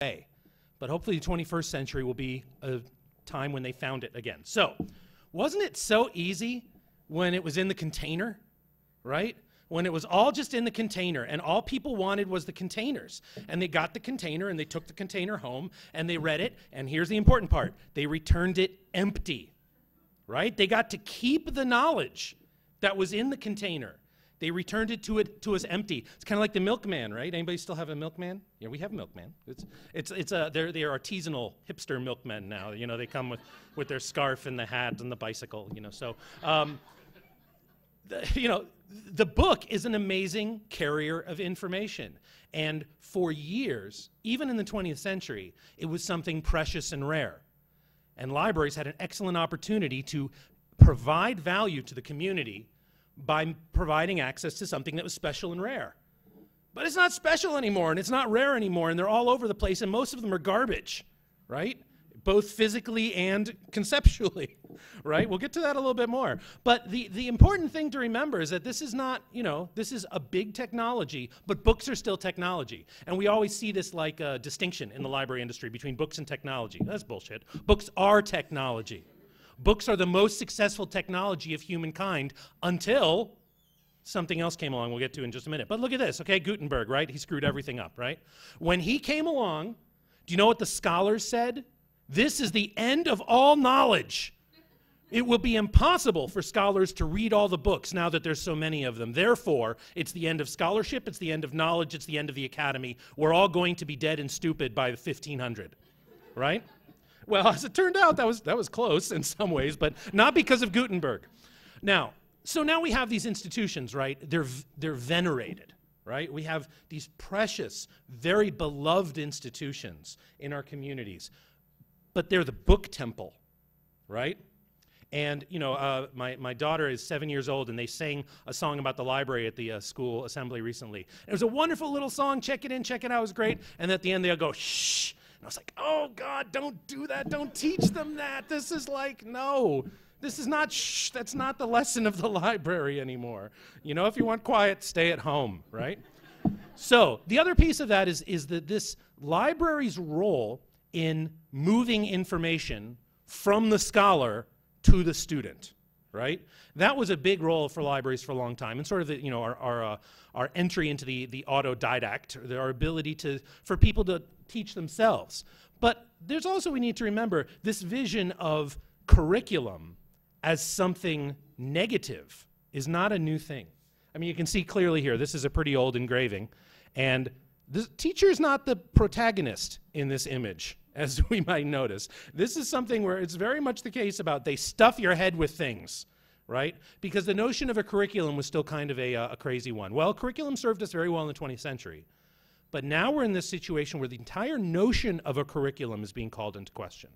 way. But hopefully the 21st century will be a time when they found it again. So, wasn't it so easy when it was in the container, right? When it was all just in the container and all people wanted was the containers. And they got the container and they took the container home and they read it. And here's the important part. They returned it empty, right? They got to keep the knowledge that was in the container. They returned it to us empty. It's kind of like the milkman, right? Anybody still have a milkman? Yeah, we have a milkman. They're artisanal hipster milkmen now. You know, they come with their scarf and the hat and the bicycle. You know, so the book is an amazing carrier of information. And for years, even in the 20th century, it was something precious and rare. And libraries had an excellent opportunity to provide value to the community by providing access to something that was special and rare. But it's not special anymore, and it's not rare anymore, and they're all over the place, and most of them are garbage, right? Both physically and conceptually, right? We'll get to that a little bit more. But the important thing to remember is that this is not, this is a big technology, but books are still technology. And we always see this like a distinction in the library industry between books and technology. That's bullshit. Books are technology. Books are the most successful technology of humankind until something else came along we'll get to in just a minute. But look at this, okay? Gutenberg, right? He screwed everything up, right? When he came along, do you know what the scholars said? This is the end of all knowledge. It will be impossible for scholars to read all the books now that there's so many of them. Therefore, it's the end of scholarship, it's the end of knowledge, it's the end of the academy. We're all going to be dead and stupid by 1500, right? Well, as it turned out, that was close in some ways, but not because of Gutenberg. Now, so now we have these institutions, right? They're venerated, right? We have these precious, very beloved institutions in our communities, but they're the book temple, right? And, my daughter is 7 years old, and they sang a song about the library at the school assembly recently. It was a wonderful little song. Check it in, check it out. It was great. And at the end, they'll go, shh. And I was like, oh, God, don't do that. Don't teach them that. This is like, no. This is not, shh. That's not the lesson of the library anymore. If you want quiet, stay at home, right? So the other piece of that is that this library's role in moving information from the scholar to the student, right? That was a big role for libraries for a long time, and sort of our entry into the autodidact, our ability for people to teach themselves. But there's also, we need to remember, this vision of curriculum as something negative is not a new thing. I mean, you can see clearly here, this is a pretty old engraving, and the teacher is not the protagonist in this image, as we might notice. This is something where it's very much the case about they stuff your head with things, right? Because the notion of a curriculum was still kind of a crazy one. Well, curriculum served us very well in the 20th century. But now we're in this situation where the entire notion of a curriculum is being called into question.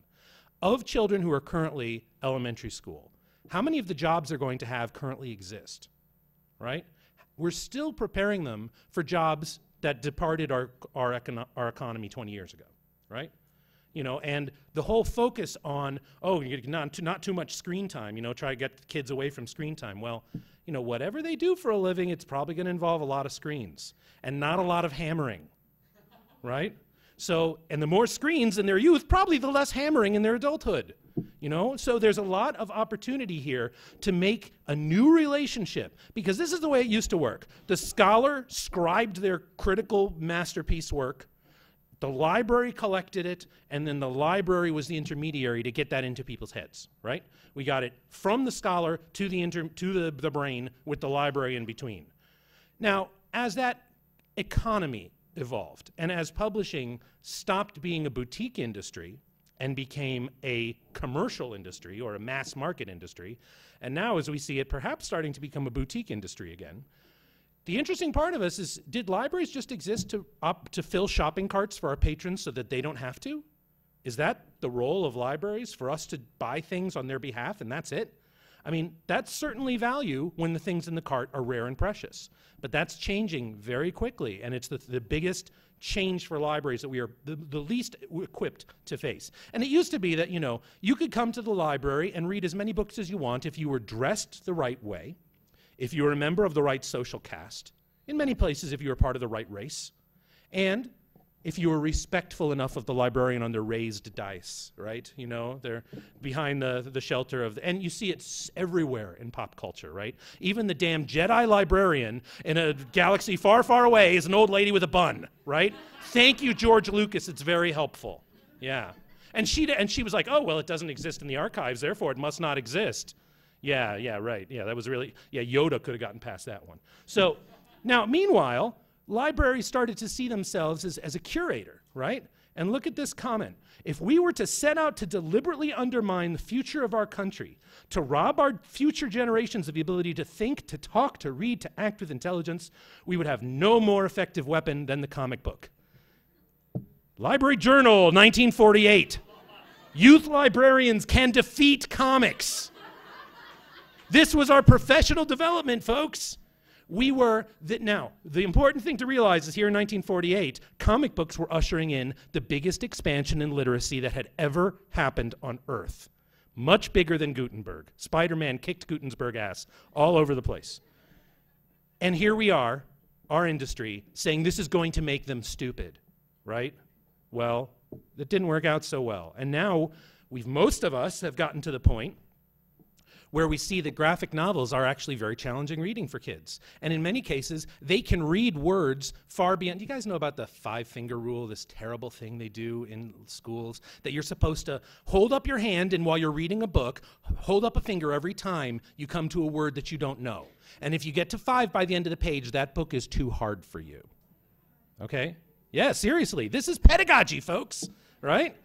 Of children who are currently elementary school, how many of the jobs they're going to have currently exist, right? We're still preparing them for jobs that departed our economy 20 years ago, right? And the whole focus on, not too much screen time, try to get kids away from screen time. Well, whatever they do for a living, it's probably going to involve a lot of screens and not a lot of hammering, right? So, and the more screens in their youth, probably the less hammering in their adulthood, So there's a lot of opportunity here to make a new relationship, because this is the way it used to work. The scholar scribed their critical masterpiece work, the library collected it, and then the library was the intermediary to get that into people's heads, right? We got it from the scholar to the brain, with the library in between. Now, as that economy evolved, and as publishing stopped being a boutique industry and became a commercial industry or a mass market industry, and now as we see it perhaps starting to become a boutique industry again, the interesting part of this is, did libraries just exist to fill shopping carts for our patrons so that they don't have to? Is that the role of libraries, for us to buy things on their behalf and that's it? I mean, that's certainly value when the things in the cart are rare and precious. But that's changing very quickly, and it's the biggest change for libraries that we are the least equipped to face. And it used to be that, you could come to the library and read as many books as you want if you were dressed the right way, if you were a member of the right social caste, in many places if you were part of the right race, and if you were respectful enough of the librarian on their raised dice, right? You know, they're behind the shelter of, and you see it everywhere in pop culture, right? Even the damn Jedi librarian in a galaxy far, far away is an old lady with a bun, right? Thank you, George Lucas, it's very helpful. Yeah. And she was like, oh, well, it doesn't exist in the archives, therefore it must not exist. Yeah, right. Yeah, that was really, yeah, Yoda could have gotten past that one. So, now, meanwhile, libraries started to see themselves as a curator, right? And look at this comment. If we were to set out to deliberately undermine the future of our country, to rob our future generations of the ability to think, to talk, to read, to act with intelligence, we would have no more effective weapon than the comic book. Library Journal, 1948. Youth librarians can defeat comics. This was our professional development, folks. Now, the important thing to realize is here in 1948, comic books were ushering in the biggest expansion in literacy that had ever happened on Earth. Much bigger than Gutenberg. Spider-Man kicked Gutenberg's ass all over the place. And here we are, our industry, saying this is going to make them stupid, right? Well, that didn't work out so well. And now, most of us have gotten to the point where we see that graphic novels are actually very challenging reading for kids. And in many cases, they can read words far beyond. You guys know about the 5-finger rule, this terrible thing they do in schools, that you're supposed to hold up your hand and while you're reading a book, hold up a finger every time you come to a word that you don't know. And if you get to 5 by the end of the page, that book is too hard for you. Okay? Yeah, seriously. This is pedagogy, folks, right?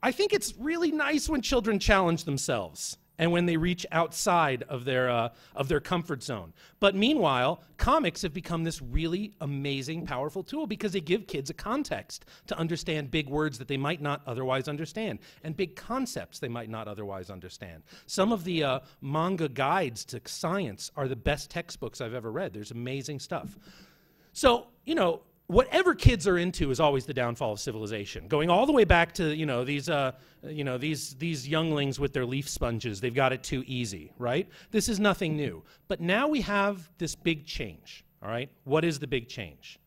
I think it's really nice when children challenge themselves and when they reach outside of their comfort zone. But meanwhile, comics have become this really amazing, powerful tool because they give kids a context to understand big words that they might not otherwise understand and big concepts they might not otherwise understand. Some of the manga guides to science are the best textbooks I've ever read. There's amazing stuff. So, you know, whatever kids are into is always the downfall of civilization. Going all the way back to, these younglings with their leaf sponges, they've got it too easy, right? This is nothing new. But now we have this big change, all right? What is the big change?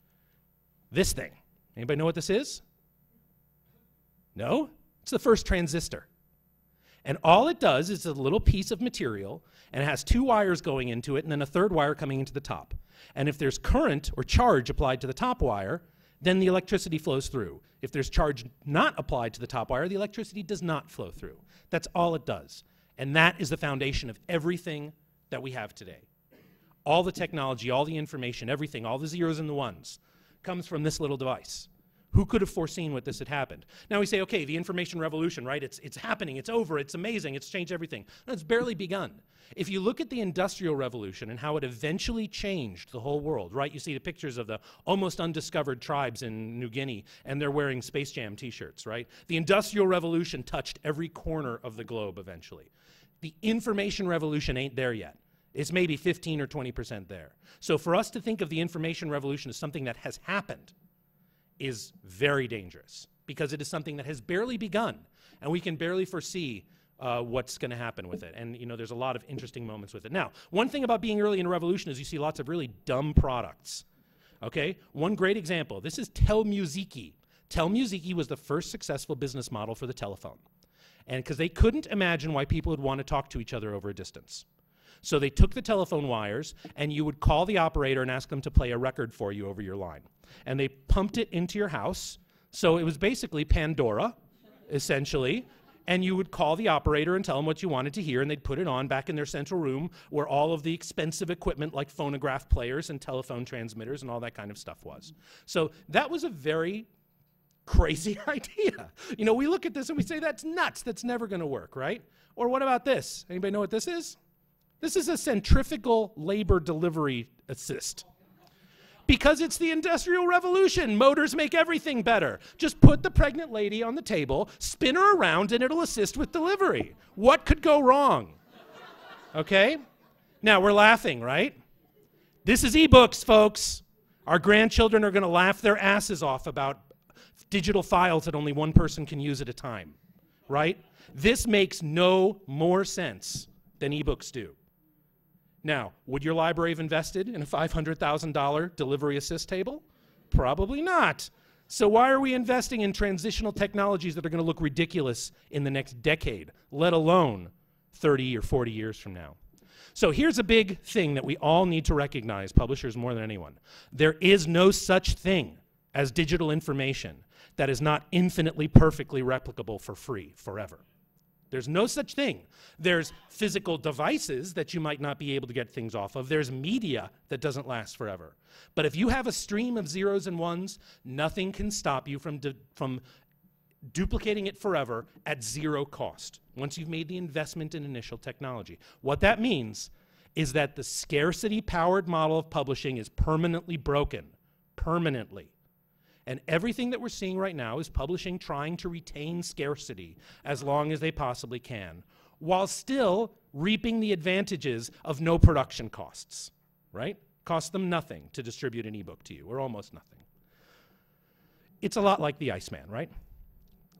This thing. Anybody know what this is? No? It's the first transistor. And all it does is a little piece of material, and it has 2 wires going into it, and then a 3rd wire coming into the top. And if there's current or charge applied to the top wire, then the electricity flows through. If there's charge not applied to the top wire, the electricity does not flow through. That's all it does. And that is the foundation of everything that we have today. All the technology, all the information, everything, all the zeros and the ones comes from this little device. Who could have foreseen what this had happened? Now we say, okay, the information revolution, right? It's happening, it's over, it's amazing, it's changed everything. No, it's barely begun. If you look at the Industrial Revolution and how it eventually changed the whole world, right? You see the pictures of the almost undiscovered tribes in New Guinea, and they're wearing Space Jam t-shirts, right? The Industrial Revolution touched every corner of the globe eventually. The Information Revolution ain't there yet. It's maybe 15 or 20% there. So for us to think of the Information Revolution as something that has happened is very dangerous because it is something that has barely begun, and we can barely foresee what's going to happen with it. And, you know, there's a lot of interesting moments with it. Now, one thing about being early in a revolution is you see lots of really dumb products. Okay? One great example. This is Telmusiki. Telmusiki was the first successful business model for the telephone. And because they couldn't imagine why people would want to talk to each other over a distance. So they took the telephone wires, and you would call the operator and ask them to play a record for you over your line. And they pumped it into your house. So it was basically Pandora, essentially. And you would call the operator and tell them what you wanted to hear, and they'd put it on back in their central room where all of the expensive equipment like phonograph players and telephone transmitters and all that kind of stuff was. So that was a very crazy idea. You know, we look at this and we say, that's nuts. That's never going to work, right? Or what about this? Anybody know what this is? This is a centrifugal labor delivery assist. Because it's the Industrial Revolution. Motors make everything better. Just put the pregnant lady on the table, spin her around, and it'll assist with delivery. What could go wrong? Okay? Now, we're laughing, right? This is ebooks, folks. Our grandchildren are going to laugh their asses off about digital files that only one person can use at a time, right? This makes no more sense than ebooks do. Now, would your library have invested in a $500,000 delivery assist table? Probably not. So why are we investing in transitional technologies that are going to look ridiculous in the next decade, let alone 30 or 40 years from now? So here's a big thing that we all need to recognize, publishers more than anyone. There is no such thing as digital information that is not infinitely perfectly replicable for free forever. There's no such thing. There's physical devices that you might not be able to get things off of. There's media that doesn't last forever. But if you have a stream of zeros and ones, nothing can stop you from duplicating it forever at zero cost once you've made the investment in initial technology. What that means is that the scarcity-powered model of publishing is permanently broken, permanently. And everything that we're seeing right now is publishing trying to retain scarcity as long as they possibly can, while still reaping the advantages of no production costs, right? Costs them nothing to distribute an ebook to you, or almost nothing. It's a lot like the Iceman, right?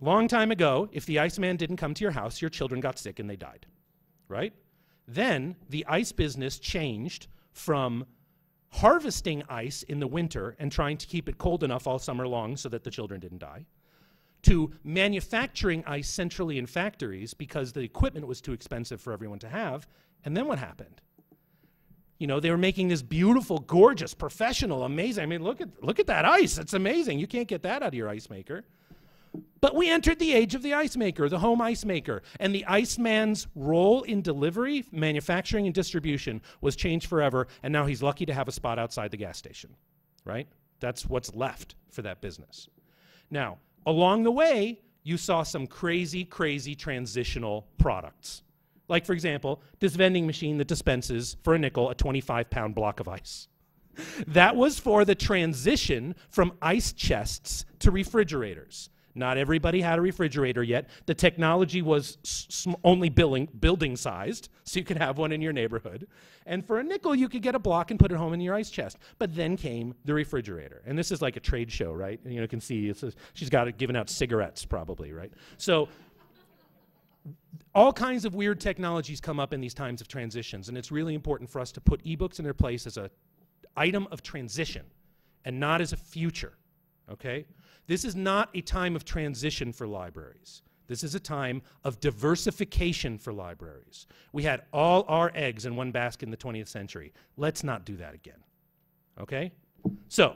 Long time ago, if the Iceman didn't come to your house, your children got sick and they died, right? Then the ice business changed from harvesting ice in the winter and trying to keep it cold enough all summer long so that the children didn't die, to manufacturing ice centrally in factories because the equipment was too expensive for everyone to have. And then what happened? You know, they were making this beautiful, gorgeous, professional, amazing. I mean, look at that ice. It's amazing. You can't get that out of your ice maker. But we entered the age of the ice maker, the home ice maker, and the Iceman's role in delivery, manufacturing, and distribution was changed forever, and now he's lucky to have a spot outside the gas station, right? That's what's left for that business. Now, along the way, you saw some crazy, crazy transitional products. Like, for example, this vending machine that dispenses, for a nickel, a 25-pound block of ice. That was for the transition from ice chests to refrigerators. Not everybody had a refrigerator yet. The technology was only building sized, so you could have one in your neighborhood. And for a nickel, you could get a block and put it home in your ice chest. But then came the refrigerator. And this is like a trade show, right? And you can see she's got it giving out cigarettes probably, right? So all kinds of weird technologies come up in these times of transitions. And it's really important for us to put ebooks in their place as an item of transition and not as a future, okay? This is not a time of transition for libraries. This is a time of diversification for libraries. We had all our eggs in one basket in the 20th century. Let's not do that again, okay? So,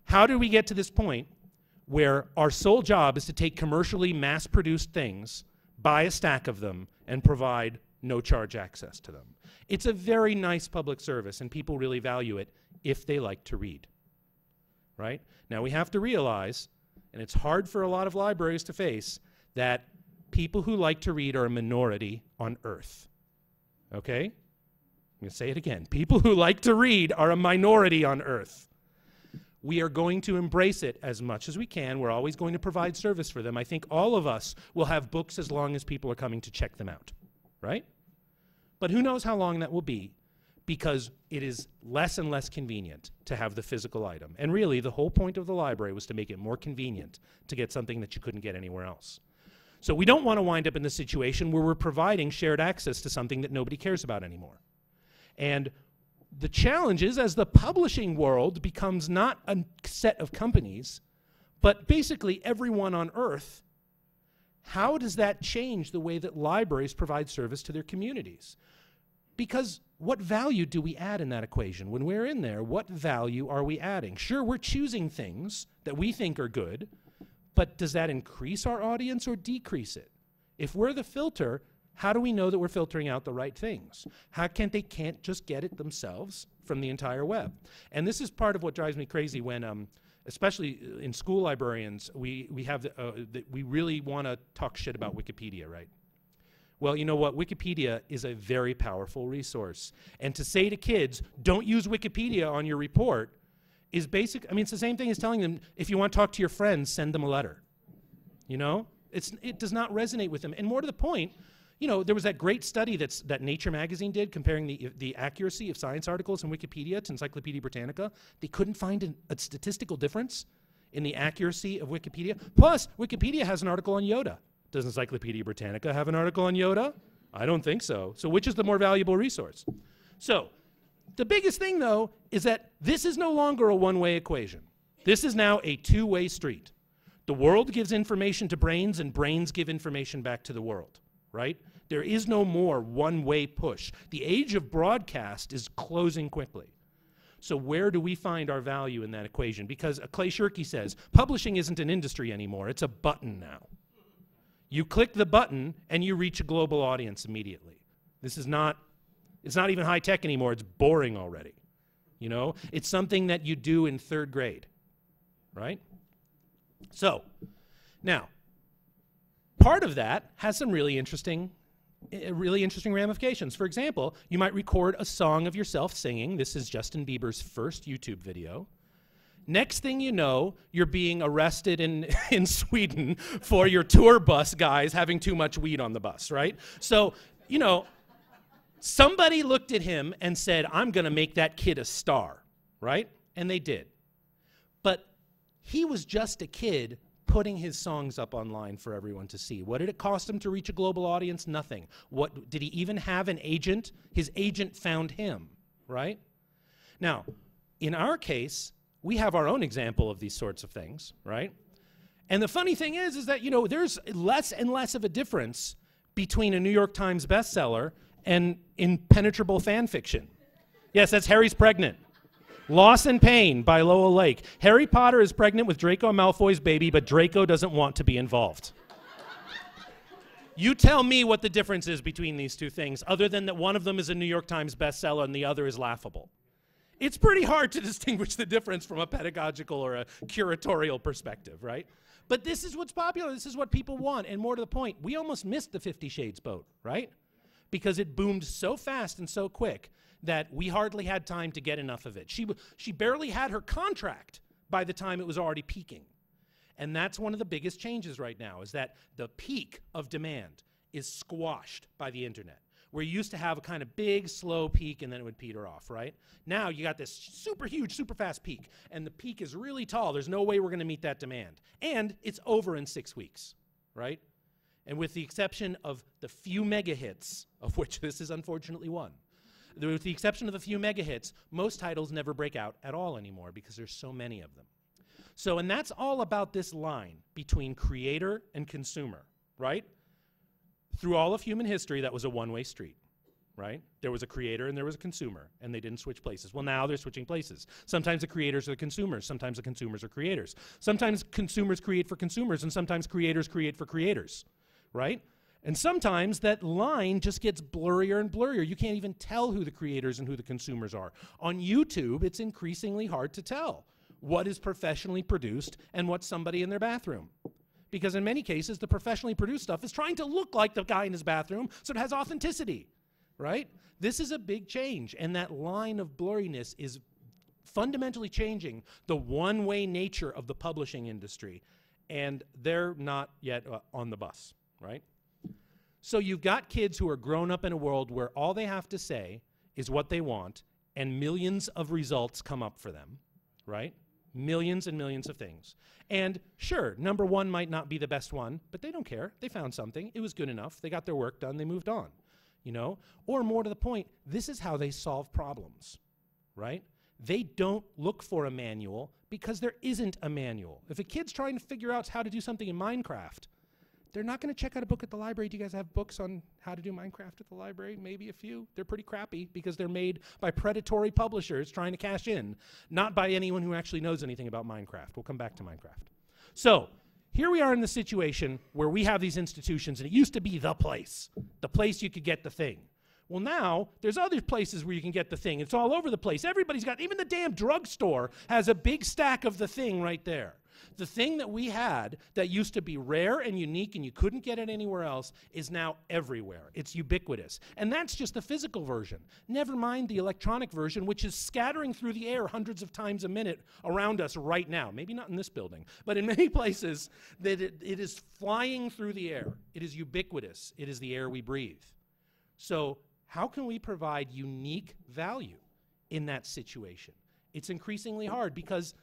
how do we get to this point where our sole job is to take commercially mass-produced things, buy a stack of them, and provide no-charge access to them? It's a very nice public service, and people really value it if they like to read, right? Now, we have to realize, and it's hard for a lot of libraries to face, that people who like to read are a minority on Earth, okay? I'm going to say it again. People who like to read are a minority on Earth. We are going to embrace it as much as we can. We're always going to provide service for them. I think all of us will have books as long as people are coming to check them out, right? But who knows how long that will be, because it is less and less convenient to have the physical item. And really, the whole point of the library was to make it more convenient to get something that you couldn't get anywhere else. So we don't want to wind up in the situation where we're providing shared access to something that nobody cares about anymore. And the challenge is, as the publishing world becomes not a set of companies, but basically everyone on Earth, how does that change the way that libraries provide service to their communities? Because what value do we add in that equation? When we're in there, what value are we adding? Sure, we're choosing things that we think are good, but does that increase our audience or decrease it? If we're the filter, how do we know that we're filtering out the right things? How they can't just get it themselves from the entire web? And this is part of what drives me crazy when, especially in school librarians, we really want to talk shit about Wikipedia, right? Well, you know what? Wikipedia is a very powerful resource. And to say to kids, don't use Wikipedia on your report is basic. I mean, it's the same thing as telling them, if you want to talk to your friends, send them a letter. You know? It does not resonate with them. And more to the point, you know, there was that great study that Nature magazine did comparing the accuracy of science articles in Wikipedia to Encyclopedia Britannica. They couldn't find a statistical difference in the accuracy of Wikipedia. Plus, Wikipedia has an article on Yoda. Does Encyclopedia Britannica have an article on Yoda? I don't think so. So which is the more valuable resource? So the biggest thing, though, is that this is no longer a one-way equation. This is now a two-way street. The world gives information to brains, and brains give information back to the world, right? There is no more one-way push. The age of broadcast is closing quickly. So where do we find our value in that equation? Because Clay Shirky says, publishing isn't an industry anymore, it's a button now. You click the button and you reach a global audience immediately. This is not, it's not even high tech anymore, it's boring already. You know, it's something that you do in 3rd grade, right? So, now, part of that has some really interesting ramifications. For example, you might record a song of yourself singing. This is Justin Bieber's first YouTube video. Next thing you know, you're being arrested in Sweden for your tour bus guys having too much weed on the bus, right? So, you know, somebody looked at him and said, I'm going to make that kid a star, right? And they did. But he was just a kid putting his songs up online for everyone to see. What did it cost him to reach a global audience? Nothing. What did he even have an agent? His agent found him, right? Now, in our case, we have our own example of these sorts of things, right? And the funny thing is that, you know, there's less and less of a difference between a New York Times bestseller and impenetrable fan fiction. Yes, that's Harry's Pregnant. Loss and Pain by Lowell Lake. Harry Potter is pregnant with Draco Malfoy's baby, but Draco doesn't want to be involved. You tell me what the difference is between these two things, other than that one of them is a New York Times bestseller and the other is laughable. It's pretty hard to distinguish the difference from a pedagogical or a curatorial perspective, right? But this is what's popular. This is what people want. And more to the point, we almost missed the 50 Shades boat, right? Because it boomed so fast and so quick that we hardly had time to get enough of it. She barely had her contract by the time it was already peaking. And that's one of the biggest changes right now, is that the peak of demand is squashed by the internet. Where you used to have a kind of big, slow peak and then it would peter off, right? Now you got this super huge, super fast peak, and the peak is really tall. There's no way we're gonna meet that demand. And it's over in 6 weeks, right? And with the exception of the few mega hits, of which this is unfortunately one, with the exception of a few mega hits, most titles never break out at all anymore because there's so many of them. So, and that's all about this line between creator and consumer, right? Through all of human history, that was a one-way street, right? There was a creator and there was a consumer, and they didn't switch places. Well, now they're switching places. Sometimes the creators are the consumers. Sometimes the consumers are creators. Sometimes consumers create for consumers, and sometimes creators create for creators, right? And sometimes that line just gets blurrier and blurrier. You can't even tell who the creators and who the consumers are. On YouTube, it's increasingly hard to tell what is professionally produced and what's somebody in their bathroom. Because in many cases, the professionally produced stuff is trying to look like the guy in his bathroom, so it has authenticity, right? This is a big change, and that line of blurriness is fundamentally changing the one-way nature of the publishing industry, and they're not yet on the bus, right? So you've got kids who are grown up in a world where all they have to say is what they want, and millions of results come up for them, right? Millions and millions of things. And sure, number one might not be the best one, but they don't care. They found something. It was good enough. They got their work done. They moved on, you know? Or more to the point, this is how they solve problems, right? They don't look for a manual because there isn't a manual. If a kid's trying to figure out how to do something in Minecraft, they're not going to check out a book at the library. Do you guys have books on how to do Minecraft at the library? Maybe a few. They're pretty crappy because they're made by predatory publishers trying to cash in, not by anyone who actually knows anything about Minecraft. We'll come back to Minecraft. So here we are in the situation where we have these institutions, and it used to be the place you could get the thing. Well, now there's other places where you can get the thing. It's all over the place. Everybody's got, even the damn drugstore has a big stack of the thing right there. The thing that we had that used to be rare and unique and you couldn't get it anywhere else is now everywhere. It's ubiquitous. And that's just the physical version. Never mind the electronic version, which is scattering through the air hundreds of times a minute around us right now. Maybe not in this building, but in many places that it is flying through the air. It is ubiquitous. It is the air we breathe. So how can we provide unique value in that situation? It's increasingly hard because,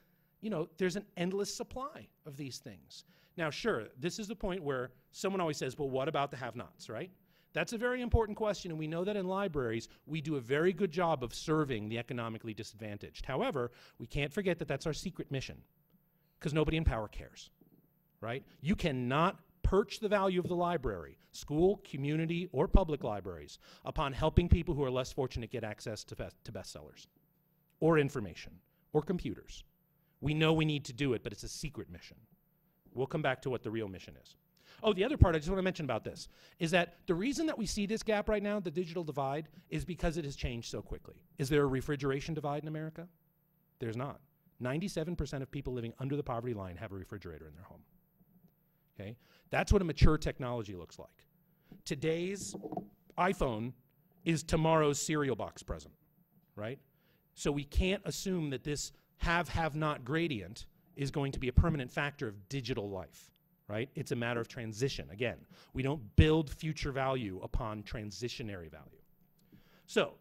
you know, there's an endless supply of these things. Now, sure, this is the point where someone always says, well, what about the have-nots, right? That's a very important question, and we know that in libraries, we do a very good job of serving the economically disadvantaged. However, we can't forget that that's our secret mission. Because nobody in power cares, right? You cannot perch the value of the library, school, community, or public libraries, upon helping people who are less fortunate get access to bestsellers, or information, or computers. We know we need to do it, but it's a secret mission. We'll come back to what the real mission is. Oh, the other part I just want to mention about this is that the reason that we see this gap right now, the digital divide, is because it has changed so quickly. Is there a refrigeration divide in America? There's not. 97% of people living under the poverty line have a refrigerator in their home. Okay? That's what a mature technology looks like. Today's iPhone is tomorrow's cereal box present, right? So we can't assume that this have-not gradient is going to be a permanent factor of digital life, right? It's a matter of transition. Again, we don't build future value upon transitionary value. So,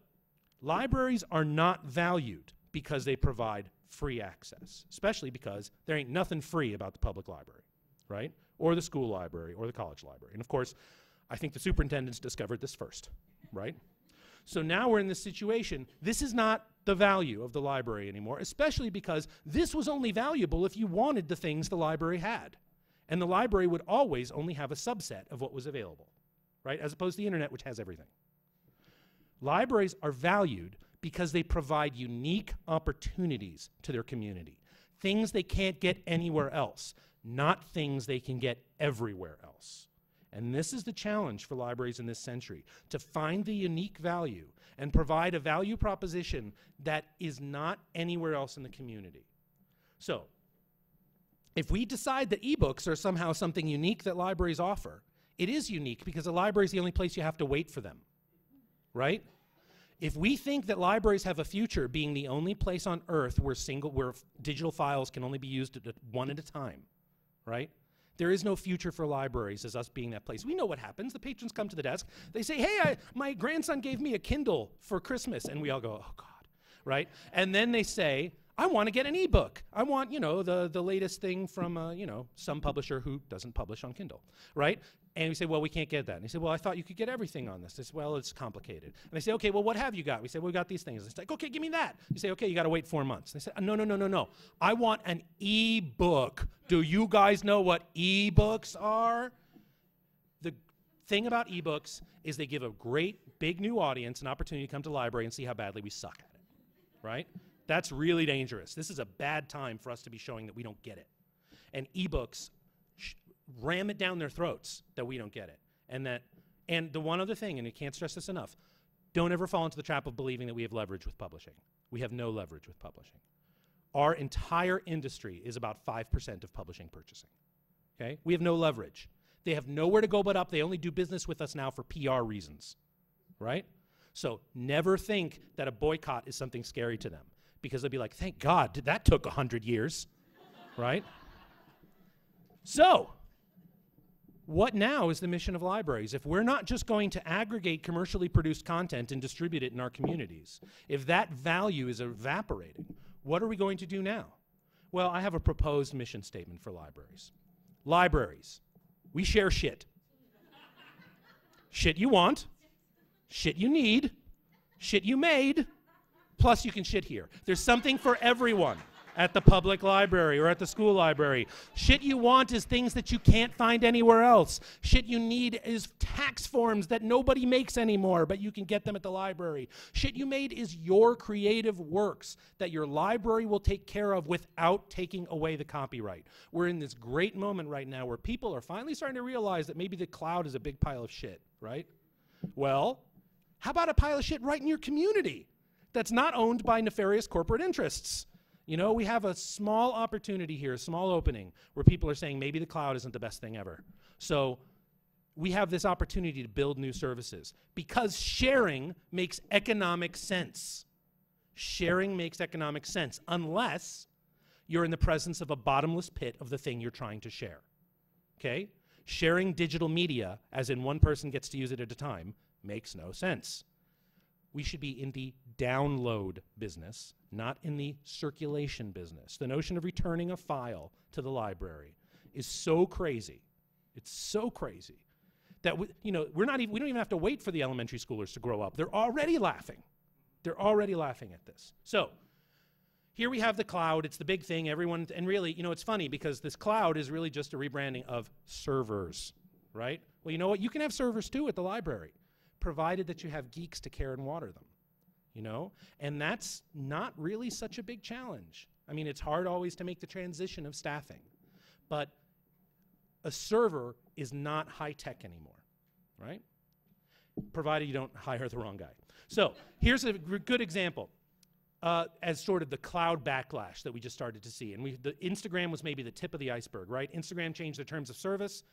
libraries are not valued because they provide free access, especially because there ain't nothing free about the public library, right? Or the school library, or the college library. And of course, I think the superintendents discovered this first, right? So now we're in this situation. This is not the value of the library anymore, especially because this was only valuable if you wanted the things the library had. And the library would always only have a subset of what was available, right? As opposed to the internet, which has everything. Libraries are valued because they provide unique opportunities to their community. Things they can't get anywhere else, not things they can get everywhere else. And this is the challenge for libraries in this century, to find the unique value and provide a value proposition that is not anywhere else in the community. So, if we decide that ebooks are somehow something unique that libraries offer, it is unique because a library is the only place you have to wait for them, right? If we think that libraries have a future being the only place on earth where digital files can only be used one at a time, right? There is no future for libraries as us being that place. We know what happens. The patrons come to the desk. They say, hey, my grandson gave me a Kindle for Christmas. And we all go, oh, God, right? And then they say, I want to get an ebook. I want, the latest thing from, some publisher who doesn't publish on Kindle, right? And we say, well, we can't get that. And they say, well, I thought you could get everything on this. They say, well, it's complicated. And they say, okay, well, what have you got? We say, well, we got these things. It's like, okay, give me that. You say, okay, you got to wait 4 months. And they say, no. I want an ebook. Do you guys know what ebooks are? The thing about ebooks is they give a great, big new audience an opportunity to come to the library and see how badly we suck at it, right? That's really dangerous. This is a bad time for us to be showing that we don't get it. And ebooks ram it down their throats that we don't get it. And the one other thing, and I can't stress this enough, don't ever fall into the trap of believing that we have leverage with publishing. We have no leverage with publishing. Our entire industry is about 5% of publishing purchasing, okay? We have no leverage. They have nowhere to go but up. They only do business with us now for PR reasons, right? So never think that a boycott is something scary to them, because they'll be like, thank God, that took 100 years, right? So, what now is the mission of libraries? If we're not just going to aggregate commercially produced content and distribute it in our communities, if that value is evaporating, what are we going to do now? Well, I have a proposed mission statement for libraries. Libraries, we share shit. Shit you want, shit you need, shit you made, plus you can shit here. There's something for everyone at the public library or at the school library. Shit you want is things that you can't find anywhere else. Shit you need is tax forms that nobody makes anymore, but you can get them at the library. Shit you made is your creative works that your library will take care of without taking away the copyright. We're in this great moment right now where people are finally starting to realize that maybe the cloud is a big pile of shit, right? Well, how about a pile of shit right in your community that's not owned by nefarious corporate interests? You know, we have a small opportunity here, a small opening, where people are saying maybe the cloud isn't the best thing ever. So we have this opportunity to build new services because sharing makes economic sense. Sharing makes economic sense unless you're in the presence of a bottomless pit of the thing you're trying to share, okay? Sharing digital media, as in one person gets to use it at a time, makes no sense. We should be in the download business, not in the circulation business. The notion of returning a file to the library is so crazy. It's so crazy that we don't even have to wait for the elementary schoolers to grow up. They're already laughing. They're already laughing at this. So, here we have the cloud. It's the big thing. Everyone, and really, you know, it's funny because this cloud is really just a rebranding of servers, right? Well, you know what? You can have servers too at the library, provided that you have geeks to care and water them, you know? And that's not really such a big challenge. I mean, it's hard always to make the transition of staffing, but a server is not high tech anymore, right? Provided you don't hire the wrong guy. So here's a good example. As sort of the cloud backlash that we just started to see. And the Instagram was maybe the tip of the iceberg, right? Instagram changed their terms of service.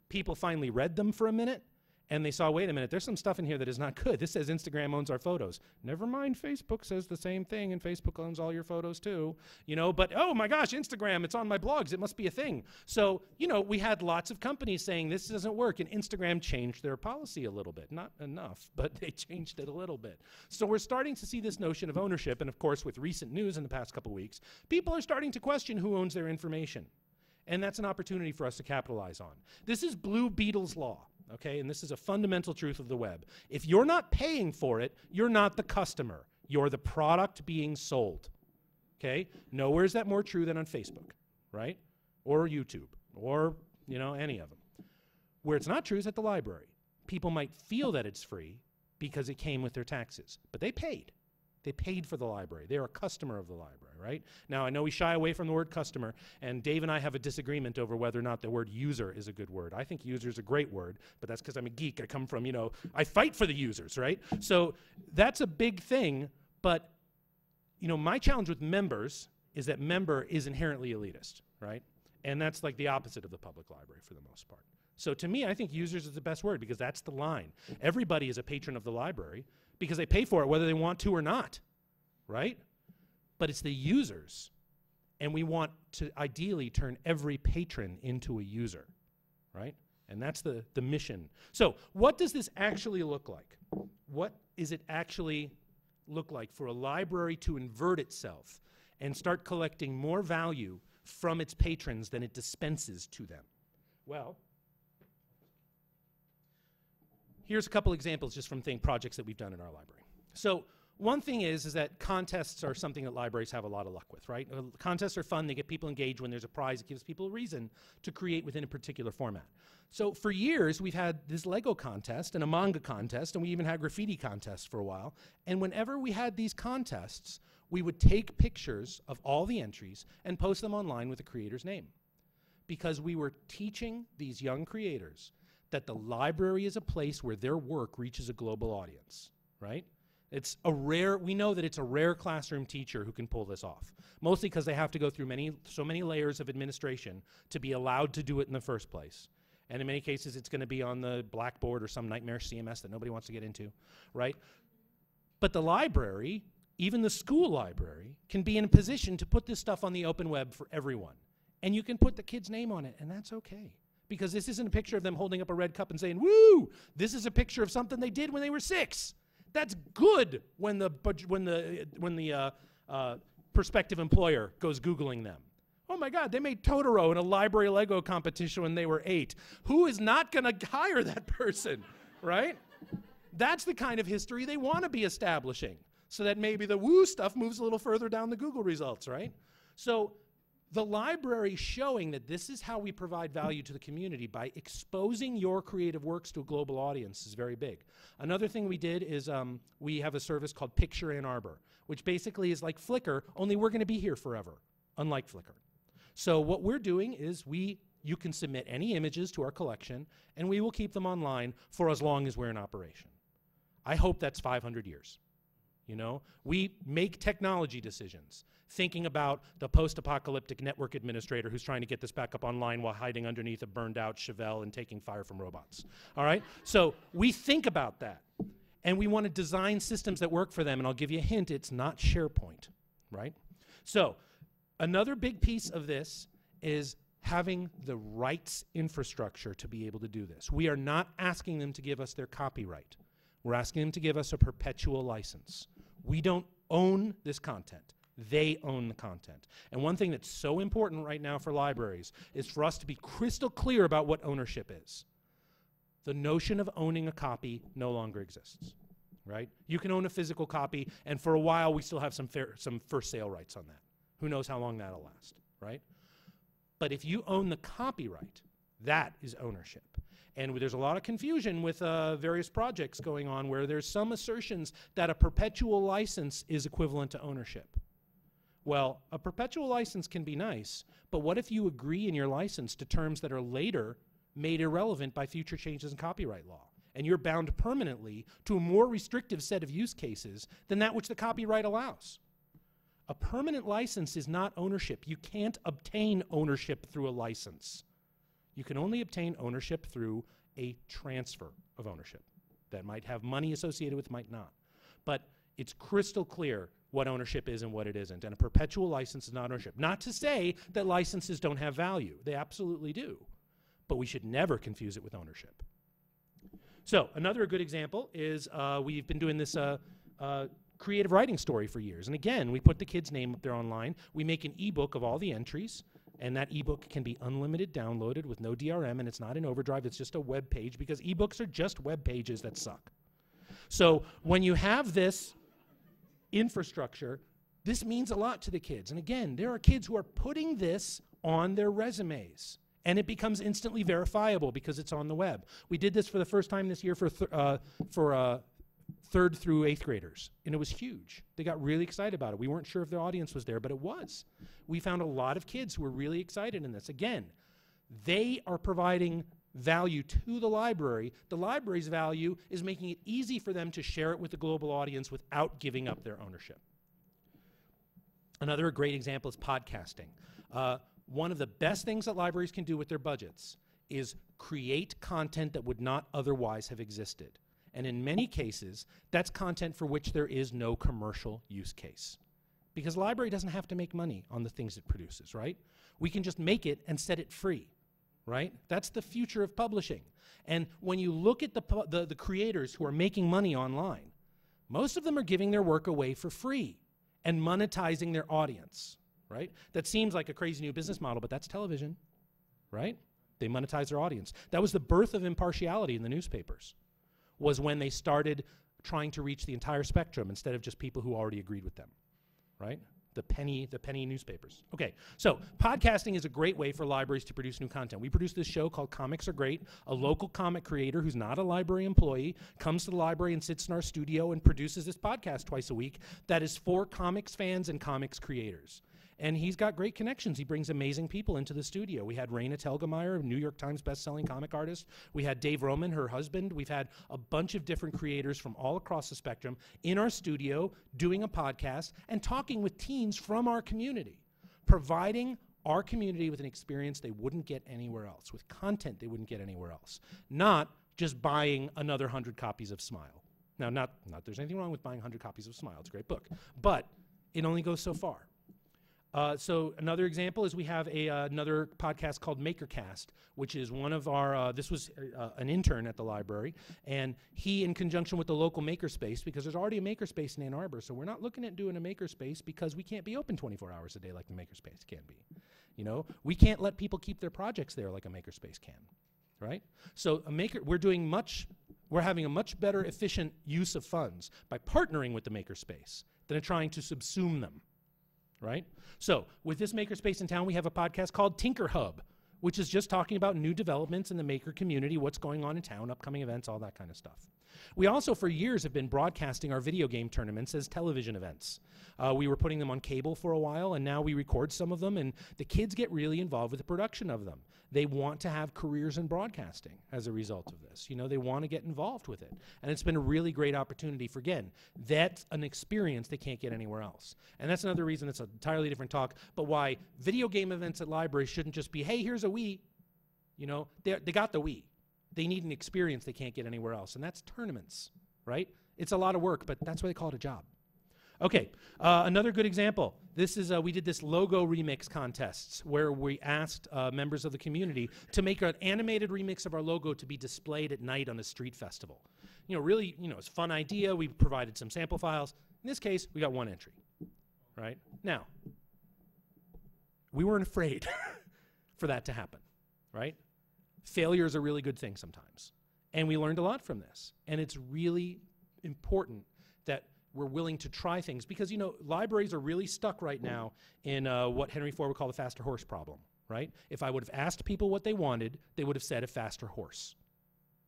People finally read them for a minute, and they saw, wait a minute, there's some stuff in here that is not good. This says Instagram owns our photos. Never mind, Facebook says the same thing, and Facebook owns all your photos too. You know, but oh my gosh, Instagram, it's on my blogs. It must be a thing. So, you know, we had lots of companies saying this doesn't work, and Instagram changed their policy a little bit. Not enough, but they changed it a little bit. So we're starting to see this notion of ownership, and of course, with recent news in the past couple weeks, people are starting to question who owns their information. And that's an opportunity for us to capitalize on. This is Blue Beetle's law, okay? And this is a fundamental truth of the web. If you're not paying for it, you're not the customer. You're the product being sold, okay? Nowhere is that more true than on Facebook, right? Or YouTube, or, you know, any of them. Where it's not true is at the library. People might feel that it's free because it came with their taxes, but they paid. They paid for the library. They're a customer of the library, right? Now, I know we shy away from the word customer, and Dave and I have a disagreement over whether or not the word user is a good word. I think user is a great word, but that's because I'm a geek. I come from, you know, I fight for the users, right? So that's a big thing, but, you know, my challenge with members is that member is inherently elitist, right? And that's like the opposite of the public library for the most part. So to me, I think users is the best word because that's the line. Everybody is a patron of the library because they pay for it whether they want to or not, right? But it's the users, and we want to ideally turn every patron into a user, right? And that's the mission. So what does this actually look like? What does it actually look like for a library to invert itself and start collecting more value from its patrons than it dispenses to them? Well, here's a couple examples just from projects that we've done in our library. So one thing is that contests are something that libraries have a lot of luck with, right? Contests are fun. They get people engaged. When there's a prize, it gives people a reason to create within a particular format. So for years, we've had this Lego contest and a manga contest, and we even had graffiti contests for a while. And whenever we had these contests, we would take pictures of all the entries and post them online with the creator's name. Because we were teaching these young creators that the library is a place where their work reaches a global audience, right? It's a rare, we know that it's a rare classroom teacher who can pull this off, mostly because they have to go through so many layers of administration to be allowed to do it in the first place. And in many cases, it's going to be on the Blackboard or some nightmare CMS that nobody wants to get into, right? But the library, even the school library, can be in a position to put this stuff on the open web for everyone. And you can put the kid's name on it, and that's okay. Because this isn't a picture of them holding up a red cup and saying, woo, this is a picture of something they did when they were 6. That's good when the prospective employer goes Googling them. Oh my God, they made Totoro in a library Lego competition when they were 8. Who is not going to hire that person, right? That's the kind of history they want to be establishing so that maybe the woo stuff moves a little further down the Google results, right? So the library showing that this is how we provide value to the community by exposing your creative works to a global audience is very big. Another thing we did is we have a service called Picture Ann Arbor, which basically is like Flickr, only we're going to be here forever, unlike Flickr. So what we're doing is you can submit any images to our collection, and we will keep them online for as long as we're in operation. I hope that's 500 years. You know, we make technology decisions, thinking about the post-apocalyptic network administrator who's trying to get this back up online while hiding underneath a burned-out Chevelle and taking fire from robots. All right? So we think about that, and we want to design systems that work for them, and I'll give you a hint, it's not SharePoint, right? So another big piece of this is having the rights infrastructure to be able to do this. We are not asking them to give us their copyright. We're asking them to give us a perpetual license. We don't own this content. They own the content. And one thing that's so important right now for libraries is for us to be crystal clear about what ownership is. The notion of owning a copy no longer exists, right? You can own a physical copy, and for a while we still have some first sale rights on that. Who knows how long that'll last, right? But if you own the copyright, that is ownership. And there's a lot of confusion with various projects going on where there's some assertions that a perpetual license is equivalent to ownership. Well, a perpetual license can be nice, but what if you agree in your license to terms that are later made irrelevant by future changes in copyright law? And you're bound permanently to a more restrictive set of use cases than that which the copyright allows. A permanent license is not ownership. You can't obtain ownership through a license. You can only obtain ownership through a transfer of ownership. That might have money associated with, might not. But it's crystal clear what ownership is and what it isn't. And a perpetual license is not ownership. Not to say that licenses don't have value. They absolutely do. But we should never confuse it with ownership. So another good example is we've been doing this creative writing story for years. And again, we put the kid's name up there online. We make an ebook of all the entries. And that ebook can be unlimited downloaded with no DRM, and it's not in overdrive. It's just a web page, because ebooks are just web pages that suck. So when you have this infrastructure, this means a lot to the kids. And again, there are kids who are putting this on their resumes, and it becomes instantly verifiable because it's on the web. We did this for the first time this year for 3rd through 8th graders, and it was huge. They got really excited about it. We weren't sure if their audience was there, but it was. We found a lot of kids who were really excited in this. Again, they are providing value to the library. The library's value is making it easy for them to share it with the global audience without giving up their ownership. Another great example is podcasting. One of the best things that libraries can do with their budgets is create content that would not otherwise have existed. And in many cases, that's content for which there is no commercial use case. Because the library doesn't have to make money on the things it produces, right? We can just make it and set it free, right? That's the future of publishing. And when you look at the creators who are making money online, most of them are giving their work away for free and monetizing their audience, right? That seems like a crazy new business model, but that's television, right? They monetize their audience. That was the birth of impartiality in the newspapers, was when they started trying to reach the entire spectrum instead of just people who already agreed with them, right? The penny newspapers. Okay, so podcasting is a great way for libraries to produce new content. We produce this show called Comics Are Great. A local comic creator who's not a library employee comes to the library and sits in our studio and produces this podcast twice a week that is for comics fans and comics creators. And he's got great connections. He brings amazing people into the studio. We had Raina Telgemeier, a New York Times bestselling comic artist. We had Dave Roman, her husband. We've had a bunch of different creators from all across the spectrum in our studio doing a podcast and talking with teens from our community, providing our community with an experience they wouldn't get anywhere else, with content they wouldn't get anywhere else, not just buying another 100 copies of Smile. Now, not there's anything wrong with buying 100 copies of Smile. It's a great book. But it only goes so far. So another example is we have another podcast called Makercast, which is one of our, this was an intern at the library, and he, in conjunction with the local makerspace, because there's already a makerspace in Ann Arbor, so we're not looking at doing a makerspace because we can't be open 24 hours a day like the makerspace can be. You know, we can't let people keep their projects there like a makerspace can, right? So we're having a much better efficient use of funds by partnering with the makerspace than trying to subsume them. Right? So with this makerspace in town, we have a podcast called Tinker Hub, which is just talking about new developments in the maker community, what's going on in town, upcoming events, all that kind of stuff. We also, for years, have been broadcasting our video game tournaments as television events. We were putting them on cable for a while, and now we record some of them, and the kids get really involved with the production of them. They want to have careers in broadcasting as a result of this. You know, they want to get involved with it. And it's been a really great opportunity for, again, that's an experience they can't get anywhere else. And that's another reason it's an entirely different talk, but why video game events at libraries shouldn't just be, hey, here's a Wii. You know, they got the Wii. They need an experience they can't get anywhere else, and that's tournaments, right? It's a lot of work, but that's why they call it a job. Okay, another good example. This is, we did this logo remix contests where we asked members of the community to make an animated remix of our logo to be displayed at night on a street festival. You know, really, you know, it's a fun idea. We provided some sample files. In this case, we got one entry, right? Now, we weren't afraid for that to happen, right? Failure is a really good thing sometimes. And we learned a lot from this. And it's really important that we're willing to try things. Because, you know, libraries are really stuck right now in what Henry Ford would call the faster horse problem, right? If I would have asked people what they wanted, they would have said a faster horse,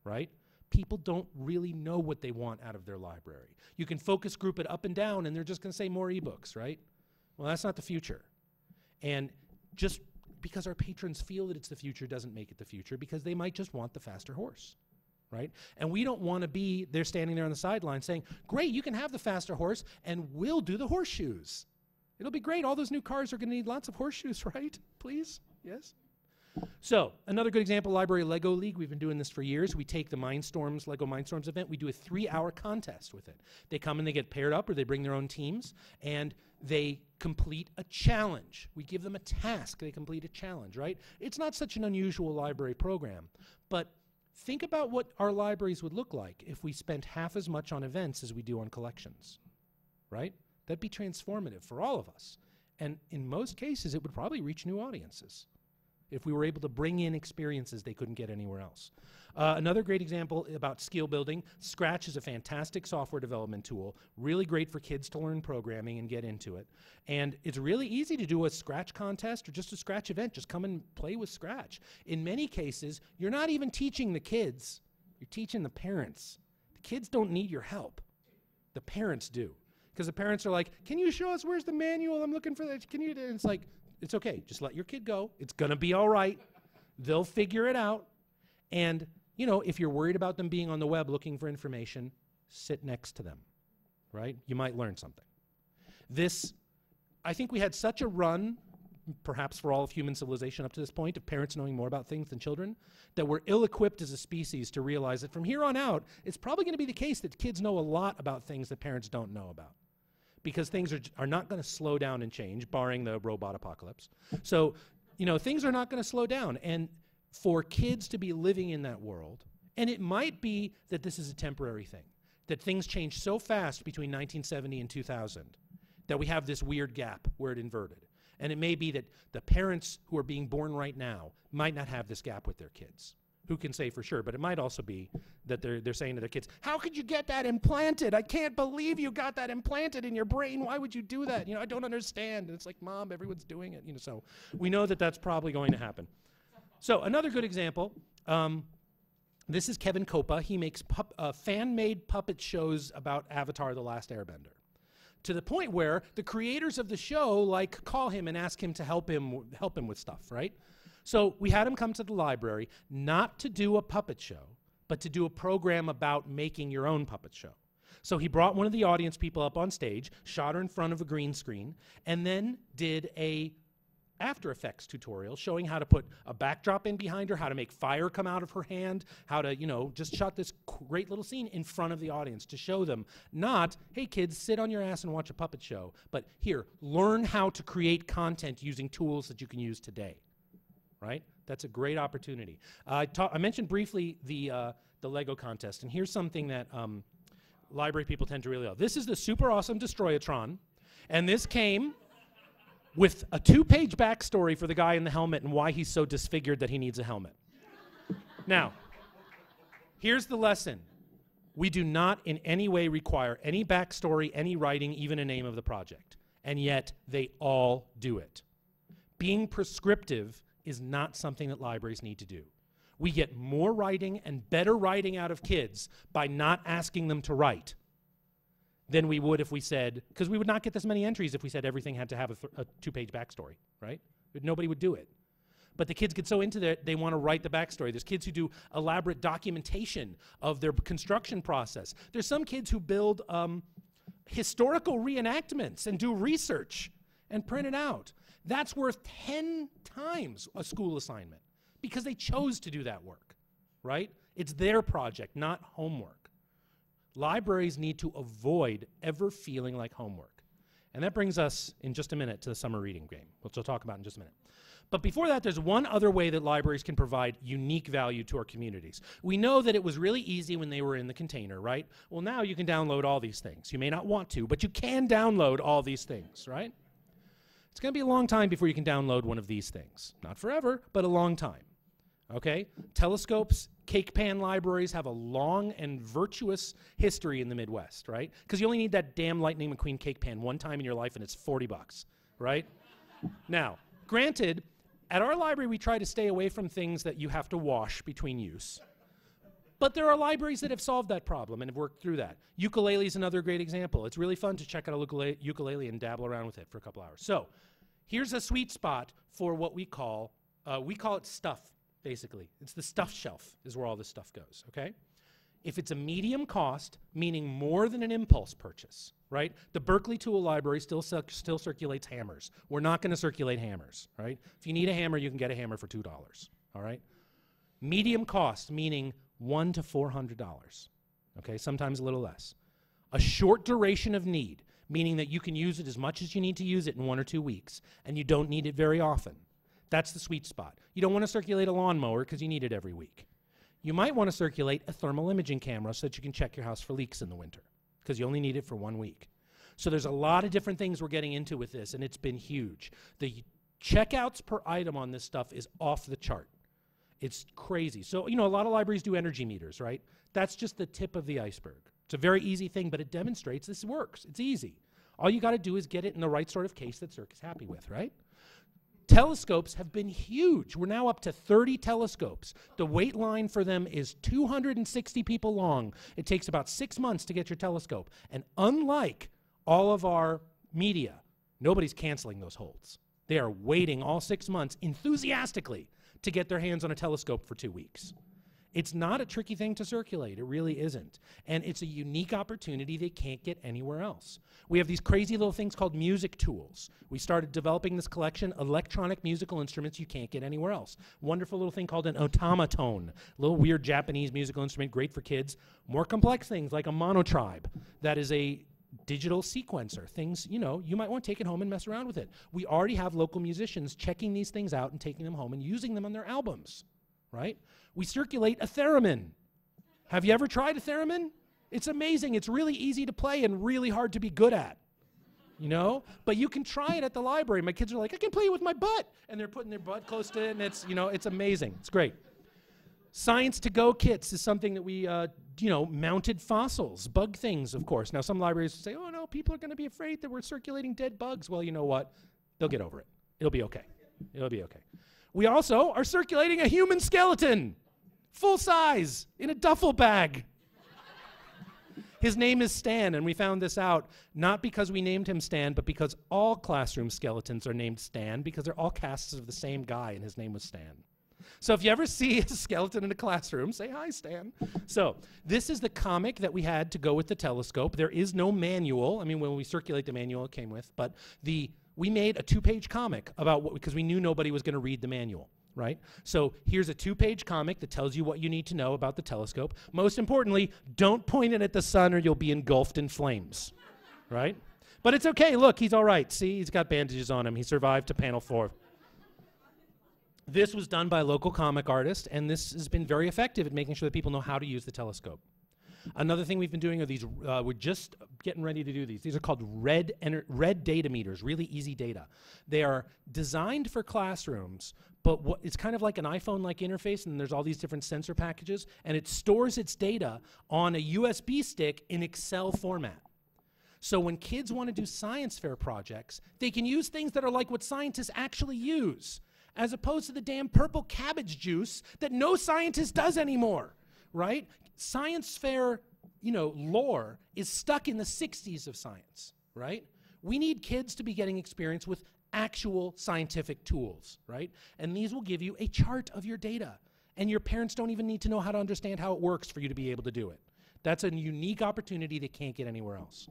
right? People don't really know what they want out of their library. You can focus group it up and down, and they're just going to say more ebooks, right? Well, that's not the future. And just because our patrons feel that it's the future doesn't make it the future, because they might just want the faster horse, right? And we don't want to be there standing there on the sideline saying, great, you can have the faster horse, and we'll do the horseshoes. It'll be great. All those new cars are going to need lots of horseshoes, right? Please? Yes? So, another good example, Library Lego League. We've been doing this for years. We take the Mindstorms, Lego Mindstorms event. We do a 3-hour contest with it. They come and they get paired up, or they bring their own teams, and they complete a challenge. We give them a task. They complete a challenge, right? It's not such an unusual library program, but think about what our libraries would look like if we spent half as much on events as we do on collections, right? That'd be transformative for all of us. And in most cases, it would probably reach new audiences if we were able to bring in experiences they couldn't get anywhere else. Another great example about skill building, Scratch is a fantastic software development tool, really great for kids to learn programming and get into it. And it's really easy to do a Scratch contest or just a Scratch event. Just come and play with Scratch. In many cases, you're not even teaching the kids, you're teaching the parents. The kids don't need your help. The parents do. Because the parents are like, can you show us where's the manual? I'm looking for that. Can you? And it's like, it's okay. Just let your kid go. It's going to be all right. They'll figure it out. And, you know, if you're worried about them being on the web looking for information, sit next to them, right? You might learn something. This, I think we had such a run, perhaps for all of human civilization up to this point, of parents knowing more about things than children, that we're ill-equipped as a species to realize that from here on out, it's probably going to be the case that kids know a lot about things that parents don't know about, because things are not going to slow down and change, barring the robot apocalypse. So, you know, things are not going to slow down. And for kids to be living in that world, and it might be that this is a temporary thing, that things change so fast between 1970 and 2000 that we have this weird gap where it inverted. And it may be that the parents who are being born right now might not have this gap with their kids. Who can say for sure? But it might also be that they're saying to their kids, how could you get that implanted? I can't believe you got that implanted in your brain. Why would you do that? You know, I don't understand. And it's like, Mom, everyone's doing it. You know, so we know that that's probably going to happen. So another good example, this is Kevin Copa. He makes fan-made puppet shows about Avatar: The Last Airbender, to the point where the creators of the show like call him and ask him to help him with stuff, right? So we had him come to the library, not to do a puppet show, but to do a program about making your own puppet show. So he brought one of the audience people up on stage, shot her in front of a green screen, and then did a After Effects tutorial showing how to put a backdrop in behind her, how to make fire come out of her hand, how to, you know, just shot this great little scene in front of the audience to show them not, hey kids, sit on your ass and watch a puppet show, but here, learn how to create content using tools that you can use today. Right? That's a great opportunity. I mentioned briefly the Lego contest, and here's something that library people tend to really love. This is the super awesome Destroyatron, and this came with a 2-page backstory for the guy in the helmet and why he's so disfigured that he needs a helmet. Now, here's the lesson. We do not in any way require any backstory, any writing, even a name of the project, and yet they all do it. Being prescriptive is not something that libraries need to do. We get more writing and better writing out of kids by not asking them to write than we would if we said, because we would not get this many entries if we said everything had to have a 2-page backstory, right? Nobody would do it. But the kids get so into that, they want to write the backstory. There's kids who do elaborate documentation of their construction process. There's some kids who build historical reenactments and do research and print it out. That's worth 10 times a school assignment because they chose to do that work, right? It's their project, not homework. Libraries need to avoid ever feeling like homework. And that brings us, in just a minute, to the summer reading game, which we'll talk about in just a minute. But before that, there's one other way that libraries can provide unique value to our communities. We know that it was really easy when they were in the container, right? Well, now you can download all these things. You may not want to, but you can download all these things, right? It's going to be a long time before you can download one of these things. Not forever, but a long time. Okay? Telescopes Cake pan libraries have a long and virtuous history in the Midwest, right? Because you only need that damn Lightning McQueen cake pan one time in your life and it's $40, right? Now, granted, at our library we try to stay away from things that you have to wash between use. But there are libraries that have solved that problem and have worked through that. Ukulele is another great example. It's really fun to check out a ukulele and dabble around with it for a couple hours. So here's a sweet spot for what we call it stuff, basically. It's the stuff shelf is where all this stuff goes, okay? If it's a medium cost, meaning more than an impulse purchase, right? The Berkeley Tool Library still circulates hammers. We're not going to circulate hammers, right? If you need a hammer, you can get a hammer for $2, all right? Medium cost, meaning $100 to $400, okay? Sometimes a little less. A short duration of need, meaning that you can use it as much as you need to use it in 1 or 2 weeks, and you don't need it very often. That's the sweet spot. You don't want to circulate a lawnmower because you need it every week. You might want to circulate a thermal imaging camera so that you can check your house for leaks in the winter because you only need it for 1 week. So there's a lot of different things we're getting into with this, and it's been huge. The checkouts per item on this stuff is off the chart. It's crazy. So, you know, a lot of libraries do energy meters, right? That's just the tip of the iceberg. It's a very easy thing, but it demonstrates this works. It's easy. All you got to do is get it in the right sort of case that Circ is happy with, right? Telescopes have been huge. We're now up to 30 telescopes. The wait line for them is 260 people long. It takes about 6 months to get your telescope. And unlike all of our media, nobody's canceling those holds. They are waiting all 6 months enthusiastically to get their hands on a telescope for 2 weeks. It's not a tricky thing to circulate. It really isn't. And it's a unique opportunity they can't get anywhere else. We have these crazy little things called music tools. We started developing this collection, electronic musical instruments you can't get anywhere else. Wonderful little thing called an automaton, a little weird Japanese musical instrument, great for kids. More complex things like a monotribe, that is a digital sequencer, things, you know, you might want to take it home and mess around with it. We already have local musicians checking these things out and taking them home and using them on their albums, right? We circulate a theremin. Have you ever tried a theremin? It's amazing. It's really easy to play and really hard to be good at, you know? But you can try it at the library. My kids are like, I can play it with my butt. And they're putting their butt close to it, and it's, you know, it's amazing. It's great. Science to go kits is something that we, you know, mounted fossils, bug things, of course. Now, some libraries say, oh, no, people are going to be afraid that we're circulating dead bugs. Well, you know what? They'll get over it. It'll be okay. It'll be okay. We also are circulating a human skeleton, full size, in a duffel bag. His name is Stan, and we found this out not because we named him Stan, but because all classroom skeletons are named Stan because they're all casts of the same guy, and his name was Stan. So if you ever see a skeleton in a classroom, say, hi, Stan. So this is the comic that we had to go with the telescope. There is no manual. I mean, when we circulate the manual, it came with, but we made a 2-page comic about what, because we knew nobody was going to read the manual, right? So here's a 2-page comic that tells you what you need to know about the telescope. Most importantly, don't point it at the sun or you'll be engulfed in flames, right? But it's okay. Look, he's all right. See, he's got bandages on him. He survived to panel 4. This was done by a local comic artist, and this has been very effective at making sure that people know how to use the telescope. Another thing we've been doing are these, we're just getting ready to do these. These are called red data meters, really easy data. They are designed for classrooms, but it's kind of like an iPhone-like interface, and there's all these different sensor packages, and it stores its data on a USB stick in Excel format. So when kids want to do science fair projects, they can use things that are like what scientists actually use, as opposed to the damn purple cabbage juice that no scientist does anymore, right? Science fair, you know, lore is stuck in the 60s of science, right? We need kids to be getting experience with actual scientific tools, right? And these will give you a chart of your data. And your parents don't even need to know how to understand how it works for you to be able to do it. That's a unique opportunity they can't get anywhere else.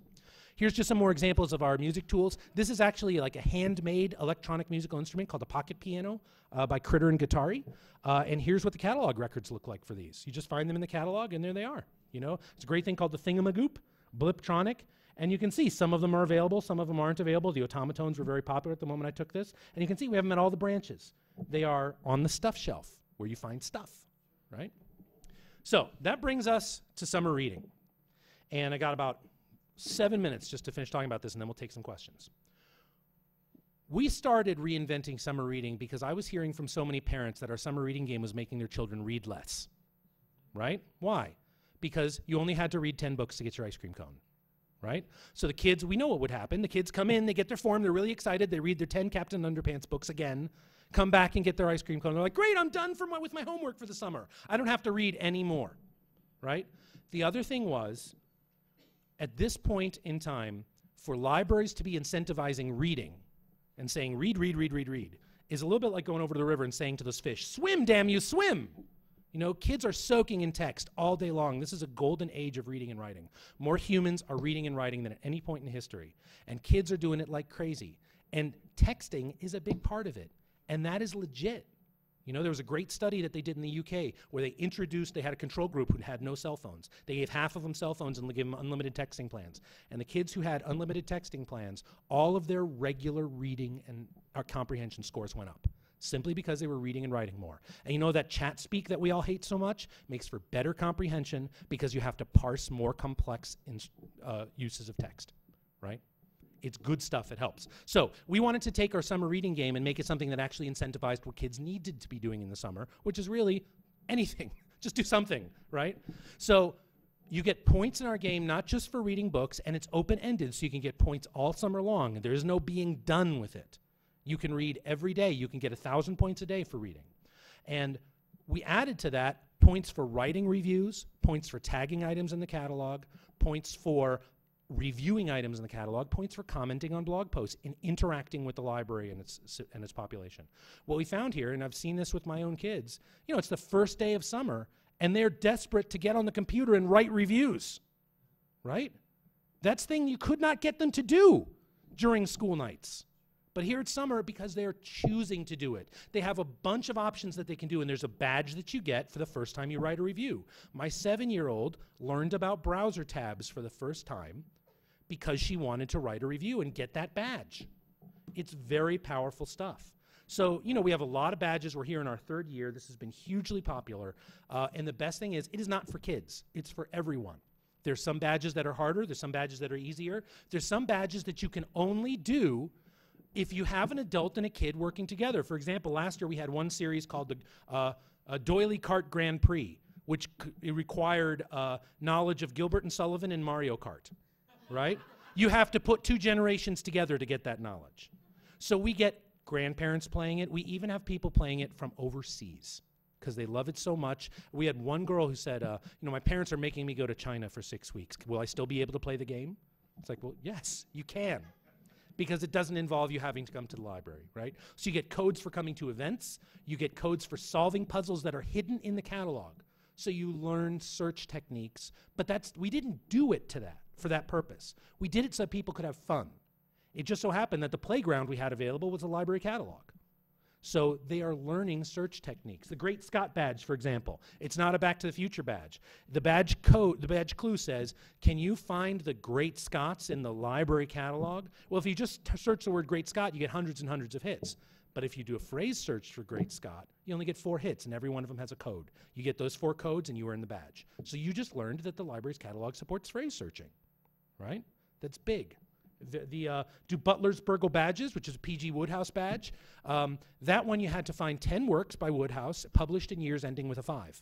Here's just some more examples of our music tools. This is actually like a handmade electronic musical instrument called a pocket piano by Critter and Guitari. And here's what the catalog records look like for these. You just find them in the catalog, and there they are. You know, it's a great thing called the Thingamagoop, Bliptronic. And you can see some of them are available, some of them aren't available. The automatones were very popular at the moment I took this. And you can see we have them at all the branches. They are on the stuff shelf where you find stuff, right? So that brings us to summer reading. And I got about 7 minutes just to finish talking about this, and then we'll take some questions. We started reinventing summer reading because I was hearing from so many parents that our summer reading game was making their children read less. right? Why? Because you only had to read 10 books to get your ice cream cone, right? So the kids, we know what would happen. The kids come in, they get their form, they're really excited, they read their 10 Captain Underpants books again, come back and get their ice cream cone. They're like, great, I'm done with my homework for the summer. I don't have to read anymore, right? The other thing was, at this point in time, for libraries to be incentivizing reading and saying, read, read, read, read, read, is a little bit like going over to the river and saying to those fish, swim, damn you, swim. You know, kids are soaking in text all day long. This is a golden age of reading and writing. More humans are reading and writing than at any point in history. And kids are doing it like crazy. And texting is a big part of it. And that is legit. You know, there was a great study that they did in the UK where they had a control group who had no cell phones. They gave half of them cell phones and gave them unlimited texting plans. And the kids who had unlimited texting plans, all of their regular reading and comprehension scores went up, simply because they were reading and writing more. And you know that chat speak that we all hate so much makes for better comprehension because you have to parse more complex uses of text, right? It's good stuff. It helps. So we wanted to take our summer reading game and make it something that actually incentivized what kids needed to be doing in the summer, which is really anything. Just do something, right? So you get points in our game not just for reading books, and it's open-ended, so you can get points all summer long. There is no being done with it. You can read every day. You can get 1,000 points a day for reading. And we added to that points for writing reviews, points for tagging items in the catalog, points for reviewing items in the catalog, points for commenting on blog posts, and interacting with the library and its population. What we found here, and I've seen this with my own kids, you know, it's the first day of summer, and they're desperate to get on the computer and write reviews, right? That's thing you could not get them to do during school nights. But here it's summer because they're choosing to do it. They have a bunch of options that they can do, and there's a badge that you get for the first time you write a review. My 7-year-old learned about browser tabs for the first time because she wanted to write a review and get that badge. It's very powerful stuff. So, you know, we have a lot of badges. We're here in our 3rd year. This has been hugely popular. And the best thing is, it is not for kids. It's for everyone. There's some badges that are harder. There's some badges that are easier. There's some badges that you can only do if you have an adult and a kid working together. For example, last year we had one series called the Doily Kart Grand Prix, which it required knowledge of Gilbert and Sullivan and Mario Kart, right? You have to put 2 generations together to get that knowledge. So we get grandparents playing it. We even have people playing it from overseas because they love it so much. We had one girl who said, you know, my parents are making me go to China for 6 weeks. Will I still be able to play the game? It's like, well, yes, you can, because it doesn't involve you having to come to the library, right? So you get codes for coming to events. You get codes for solving puzzles that are hidden in the catalog. So you learn search techniques, but we didn't do it for that purpose. We did it so people could have fun. It just so happened that the playground we had available was a library catalog. So they are learning search techniques. The Great Scott badge, for example, it's not a Back to the Future badge. The badge clue says, can you find the Great Scots in the library catalog? Well, if you just search the word Great Scott, you get hundreds and hundreds of hits. But if you do a phrase search for Great Scott, you only get 4 hits, and every one of them has a code. You get those 4 codes, and you earn the badge. So you just learned that the library's catalog supports phrase searching, right? That's big. Do Butler's Burgle badges, which is a P.G. Wodehouse badge. That one you had to find 10 works by Wodehouse published in years ending with a 5.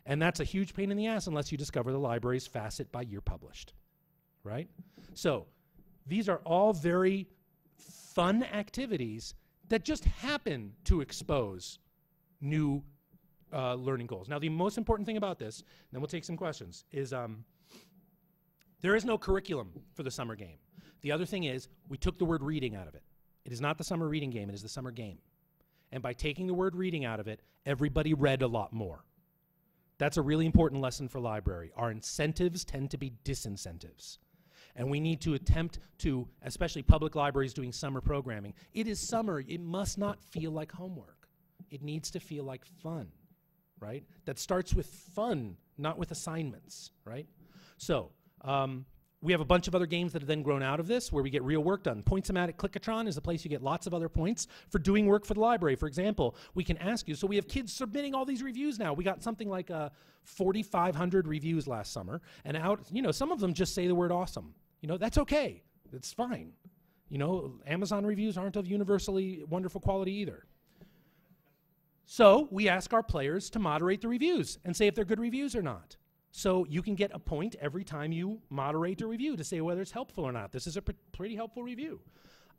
And that's a huge pain in the ass unless you discover the library's facet by year published, right? So these are all very fun activities that just happen to expose new learning goals. Now, the most important thing about this, and then we'll take some questions, is there is no curriculum for the summer game. The other thing is, we took the word reading out of it. It is not the summer reading game, it is the summer game. And by taking the word reading out of it, everybody read a lot more. That's a really important lesson for library. Our incentives tend to be disincentives. And we need to attempt to, especially public libraries doing summer programming, it is summer, it must not feel like homework. It needs to feel like fun, right? That starts with fun, not with assignments, right? So, we have a bunch of other games that have then grown out of this where we get real work done. Point-O-Matic Klikatron is a place you get lots of other points for doing work for the library. For example, we can ask you, so we have kids submitting all these reviews now. We got something like 4,500 reviews last summer, and some of them just say the word awesome. You know, that's okay. It's fine. You know, Amazon reviews aren't of universally wonderful quality either. So we ask our players to moderate the reviews and say if they're good reviews or not. So you can get a point every time you moderate a review to say whether it's helpful or not. This is a pretty helpful review.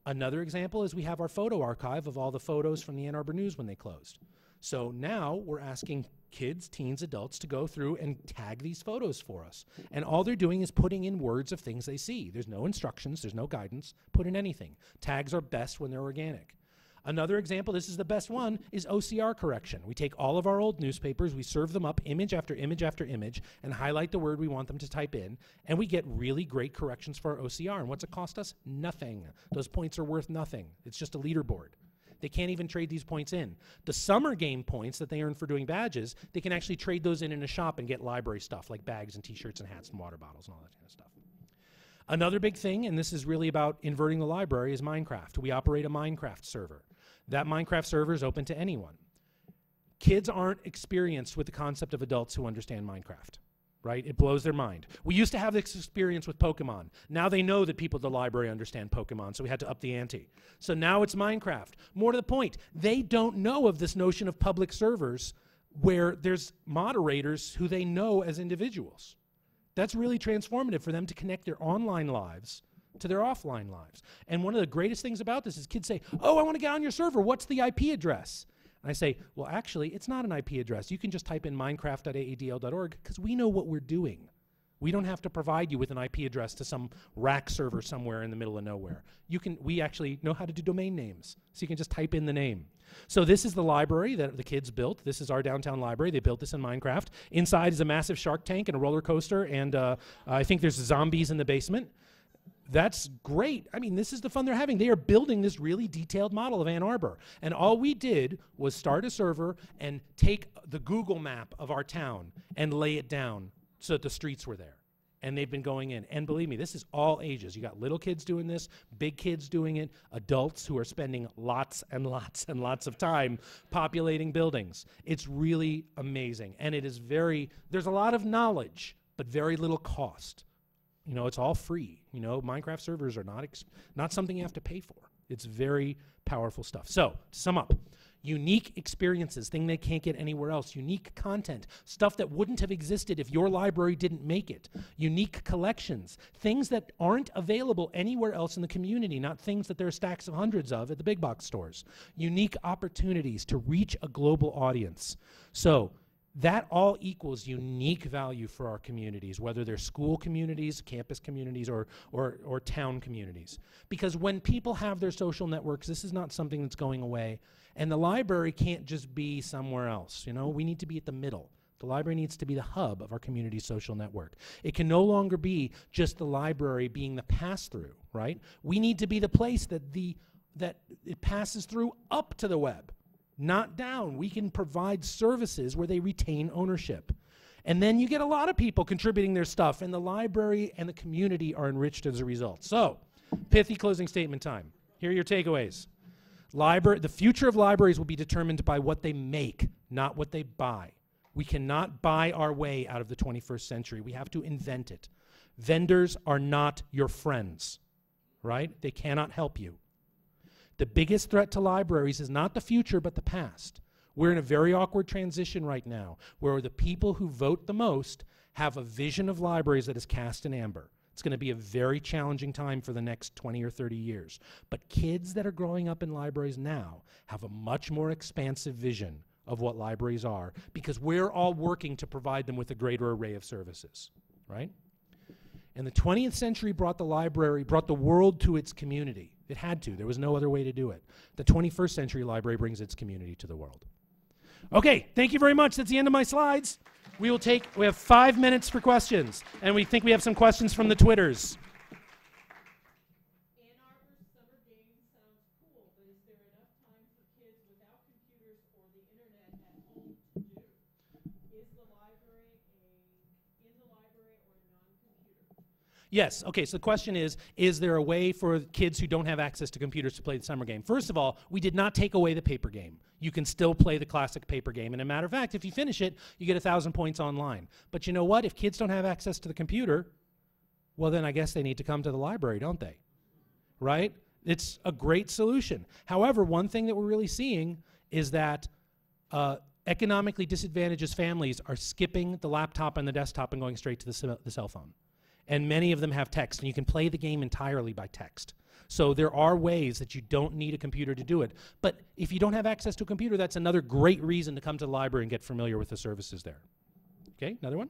Another example is we have our photo archive of all the photos from the Ann Arbor News when they closed. So now we're asking kids, teens, adults to go through and tag these photos for us. And all they're doing is putting in words of things they see. There's no instructions, there's no guidance, put in anything. Tags are best when they're organic. Another example, this is the best one, is OCR correction. We take all of our old newspapers, we serve them up image after image after image, and highlight the word we want them to type in, and we get really great corrections for our OCR. And what's it cost us? Nothing. Those points are worth nothing. It's just a leaderboard. They can't even trade these points in. The summer game points that they earn for doing badges, they can actually trade those in a shop and get library stuff like bags and t-shirts and hats and water bottles and all that kind of stuff. Another big thing, and this is really about inverting the library, is Minecraft. We operate a Minecraft server. That Minecraft server is open to anyone. Kids aren't experienced with the concept of adults who understand Minecraft, right? It blows their mind. We used to have this experience with Pokemon. Now they know that people at the library understand Pokemon, so we had to up the ante. So now it's Minecraft. More to the point, they don't know of this notion of public servers where there's moderators who they know as individuals. That's really transformative for them to connect their online lives to their offline lives. And one of the greatest things about this is kids say, oh, I want to get on your server. What's the IP address? And I say, well, actually, it's not an IP address. You can just type in minecraft.aadl.org because we know what we're doing. We don't have to provide you with an IP address to some rack server somewhere in the middle of nowhere. We actually know how to do domain names. So you can just type in the name. So this is the library that the kids built. This is our downtown library. They built this in Minecraft. Inside is a massive shark tank and a roller coaster, and I think there's zombies in the basement. That's great. I mean, this is the fun they're having. They are building this really detailed model of Ann Arbor. And all we did was start a server and take the Google map of our town and lay it down so that the streets were there. And they've been going in. And believe me, this is all ages. You got little kids doing this, big kids doing it, adults who are spending lots and lots and lots of time populating buildings. It's really amazing. And it is there's a lot of knowledge, but very little cost. You know, it's all free. You know, Minecraft servers are not something you have to pay for. It's very powerful stuff. So, to sum up, unique experiences, thing they can't get anywhere else. Unique content, stuff that wouldn't have existed if your library didn't make it. Unique collections, things that aren't available anywhere else in the community, not things that there are stacks of hundreds of at the big box stores. Unique opportunities to reach a global audience. So, that all equals unique value for our communities, whether they're school communities, campus communities, or town communities. Because when people have their social networks, this is not something that's going away. And the library can't just be somewhere else. You know, we need to be at the middle. The library needs to be the hub of our community's social network. It can no longer be just the library being the pass-through, right? We need to be the place that it passes through up to the web. Not down. We can provide services where they retain ownership. And then you get a lot of people contributing their stuff, and the library and the community are enriched as a result. So, pithy closing statement time. Here are your takeaways. The future of libraries will be determined by what they make, not what they buy. We cannot buy our way out of the 21st century. We have to invent it. Vendors are not your friends, right? They cannot help you. The biggest threat to libraries is not the future, but the past. We're in a very awkward transition right now, where the people who vote the most have a vision of libraries that is cast in amber. It's going to be a very challenging time for the next 20 or 30 years. But kids that are growing up in libraries now have a much more expansive vision of what libraries are, because we're all working to provide them with a greater array of services, right? And the 20th century brought the world to its community. It had to. There was no other way to do it. The 21st century library brings its community to the world. Okay, thank you very much. That's the end of my slides. We have 5 minutes for questions, and we think we have some questions from the Twitters. Ann Arbor's summer game sounds cool, but is there enough time for kids without computers or the internet at home to do? Is the library in the library or non-computer? Yes, okay, so the question is there a way for kids who don't have access to computers to play the summer game? First of all, we did not take away the paper game. You can still play the classic paper game, and as a matter of fact, if you finish it, you get 1,000 points online. But you know what? If kids don't have access to the computer, well then I guess they need to come to the library, don't they? Right? It's a great solution. However, one thing that we're really seeing is that economically disadvantaged families are skipping the laptop and the desktop and going straight to the cell phone. And many of them have text, and you can play the game entirely by text. So there are ways that you don't need a computer to do it. But if you don't have access to a computer, that's another great reason to come to the library and get familiar with the services there. Okay, another one?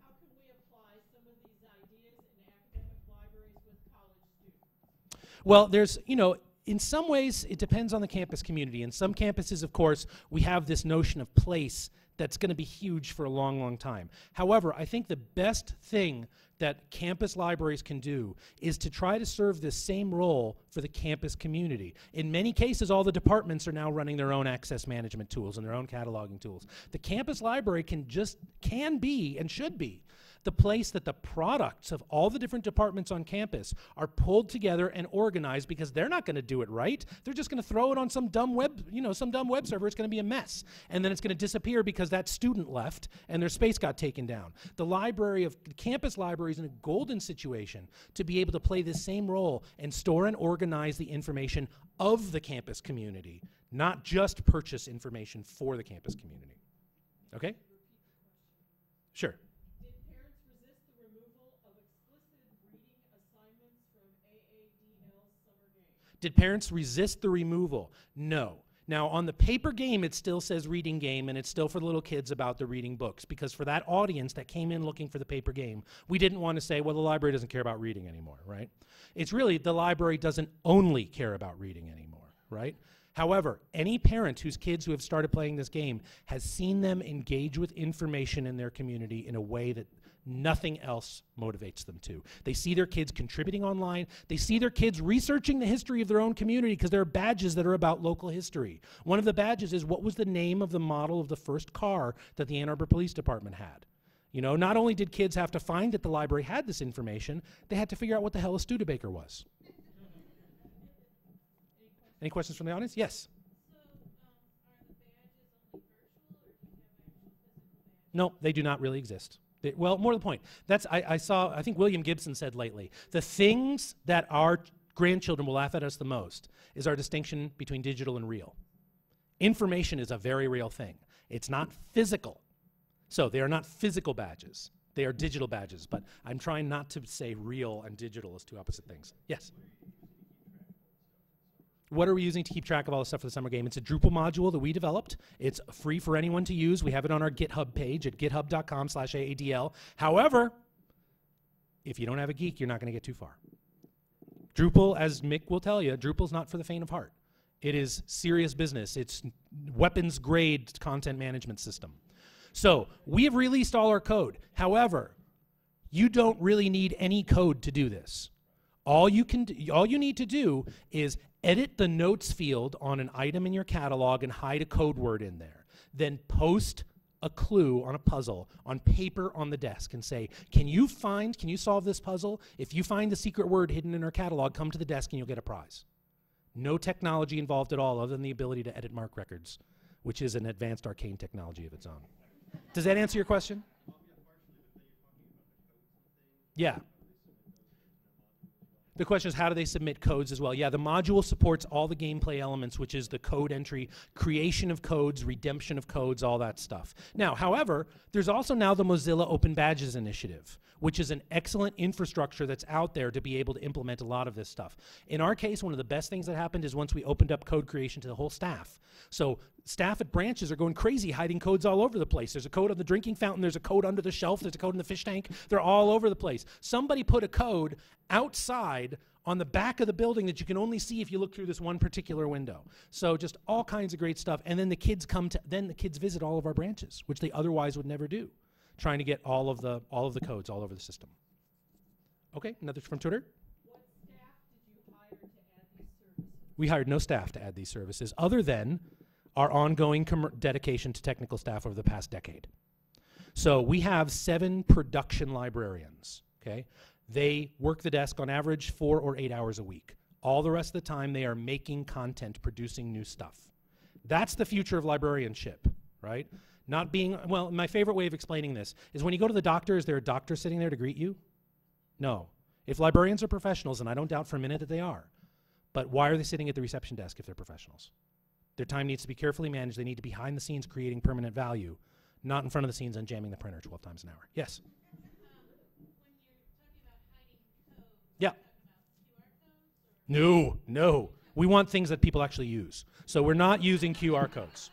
How can we apply some of these ideas in academic libraries with college students? Well, there's, you know, in some ways, it depends on the campus community. In some campuses, of course, we have this notion of place that's going to be huge for a long, long time. However, I think the best thing that campus libraries can do is to try to serve this same role for the campus community. In many cases, all the departments are now running their own access management tools and their own cataloging tools. The campus library can be and should be the place that the products of all the different departments on campus are pulled together and organized, because they're not going to do it right. They're just going to throw it on some dumb web, some dumb web server. It's going to be a mess. And then it's going to disappear because that student left and their space got taken down. The campus library is in a golden situation to be able to play this same role and store and organize the information of the campus community, not just purchase information for the campus community. Okay? Sure. Did parents resist the removal? No. Now, on the paper game, it still says reading game, and it's still for the little kids about the reading books, because for that audience that came in looking for the paper game, we didn't want to say, well, the library doesn't care about reading anymore, right? It's really the library doesn't only care about reading anymore, right? However, any parent whose kids who have started playing this game has seen them engage with information in their community in a way that nothing else motivates them to. They see their kids contributing online. They see their kids researching the history of their own community, because there are badges that are about local history. One of the badges is, what was the name of the model of the first car that the Ann Arbor Police Department had? You know, not only did kids have to find that the library had this information, they had to figure out what the hell a Studebaker was. Any questions from the audience? Yes? So, are the badges only virtual, or do you have actual physical badges? No, they do not really exist. Well, more to the point, I think William Gibson said lately, the things that our grandchildren will laugh at us the most is our distinction between digital and real. Information is a very real thing. It's not physical. So they are not physical badges. They are digital badges, but I'm trying not to say real and digital as two opposite things. Yes? What are we using to keep track of all the stuff for the summer game? It's a Drupal module that we developed. It's free for anyone to use. We have it on our GitHub page at github.com/AADL. However, if you don't have a geek, you're not going to get too far. Drupal, as Mick will tell you, Drupal's not for the faint of heart. It is serious business. It's weapons-grade content management system. So we have released all our code. However, you don't really need any code to do this. All you need to do is edit the notes field on an item in your catalog and hide a code word in there. Then post a clue on a puzzle on paper on the desk and say, can you solve this puzzle? If you find the secret word hidden in our catalog, come to the desk and you'll get a prize. No technology involved at all other than the ability to edit MARC records, which is an advanced arcane technology of its own. Does that answer your question? Yeah. The question is, how do they submit codes as well? Yeah, the module supports all the gameplay elements, which is the code entry, creation of codes, redemption of codes, all that stuff. Now, however, there's also now the Mozilla Open Badges Initiative, which is an excellent infrastructure that's out there to be able to implement a lot of this stuff. In our case, one of the best things that happened is once we opened up code creation to the whole staff. So staff at branches are going crazy hiding codes all over the place. There's a code on the drinking fountain, there's a code under the shelf, there's a code in the fish tank. They're all over the place. Somebody put a code outside on the back of the building that you can only see if you look through this one particular window. So just all kinds of great stuff. And then the kids visit all of our branches, which they otherwise would never do, trying to get all of the codes all over the system. Okay, another from Twitter. What staff did you hire to add these services? We hired no staff to add these services other than our ongoing dedication to technical staff over the past decade. So we have 7 production librarians, okay? They work the desk on average 4 or 8 hours a week. All the rest of the time they are making content, producing new stuff. That's the future of librarianship, right? Not being, well, my favorite way of explaining this is when you go to the doctor, is there a doctor sitting there to greet you? No. If librarians are professionals, and I don't doubt for a minute that they are, but why are they sitting at the reception desk if they're professionals? Their time needs to be carefully managed. They need to be behind the scenes creating permanent value, not in front of the scenes and jamming the printer 12 times an hour. Yes? When you're talking about hiding code, Yeah. are you talking about QR codes? Or No. We want things that people actually use. So we're not using QR codes.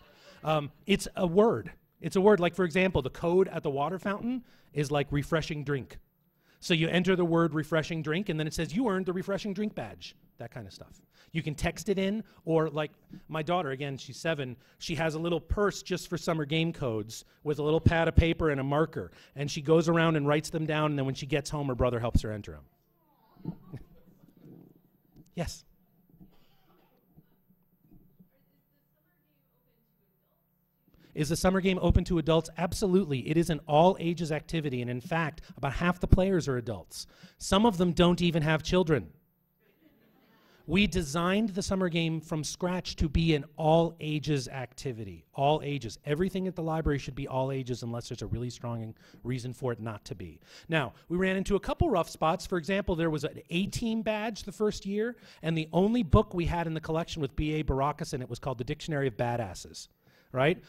It's a word. It's a word. Like, for example, the code at the water fountain is like refreshing drink. So you enter the word refreshing drink, and then it says you earned the refreshing drink badge, that kind of stuff. You can text it in, or like my daughter, again, she's 7, she has a little purse just for summer game codes with a little pad of paper and a marker, and she goes around and writes them down, and then when she gets home, her brother helps her enter them. Yes? Is the summer game open to adults? Absolutely. It is an all-ages activity, and in fact, about half the players are adults. Some of them don't even have children. We designed the summer game from scratch to be an all-ages activity. All ages. Everything at the library should be all ages unless there's a really strong reason for it not to be. Now, we ran into a couple rough spots. For example, there was an A-team badge the first year, and the only book we had in the collection with B.A. Baracus in it was called The Dictionary of Badasses, right?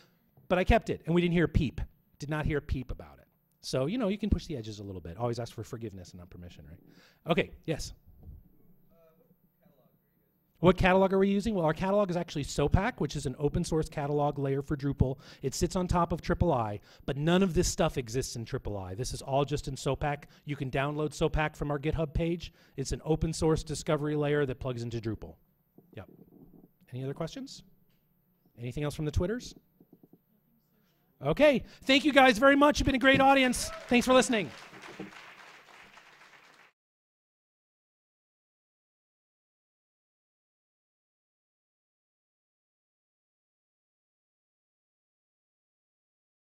But I kept it, and we didn't hear a peep. Did not hear a peep about it. So, you know, you can push the edges a little bit. Always ask for forgiveness and not permission, right? Okay, yes? What catalog are we using? Well, our catalog is actually SOPAC, which is an open source catalog layer for Drupal. It sits on top of III, but none of this stuff exists in III. This is all just in SOPAC. You can download SOPAC from our GitHub page. It's an open source discovery layer that plugs into Drupal. Yep. Any other questions? Anything else from the Twitters? Okay. Thank you guys very much. You've been a great audience. Thanks for listening.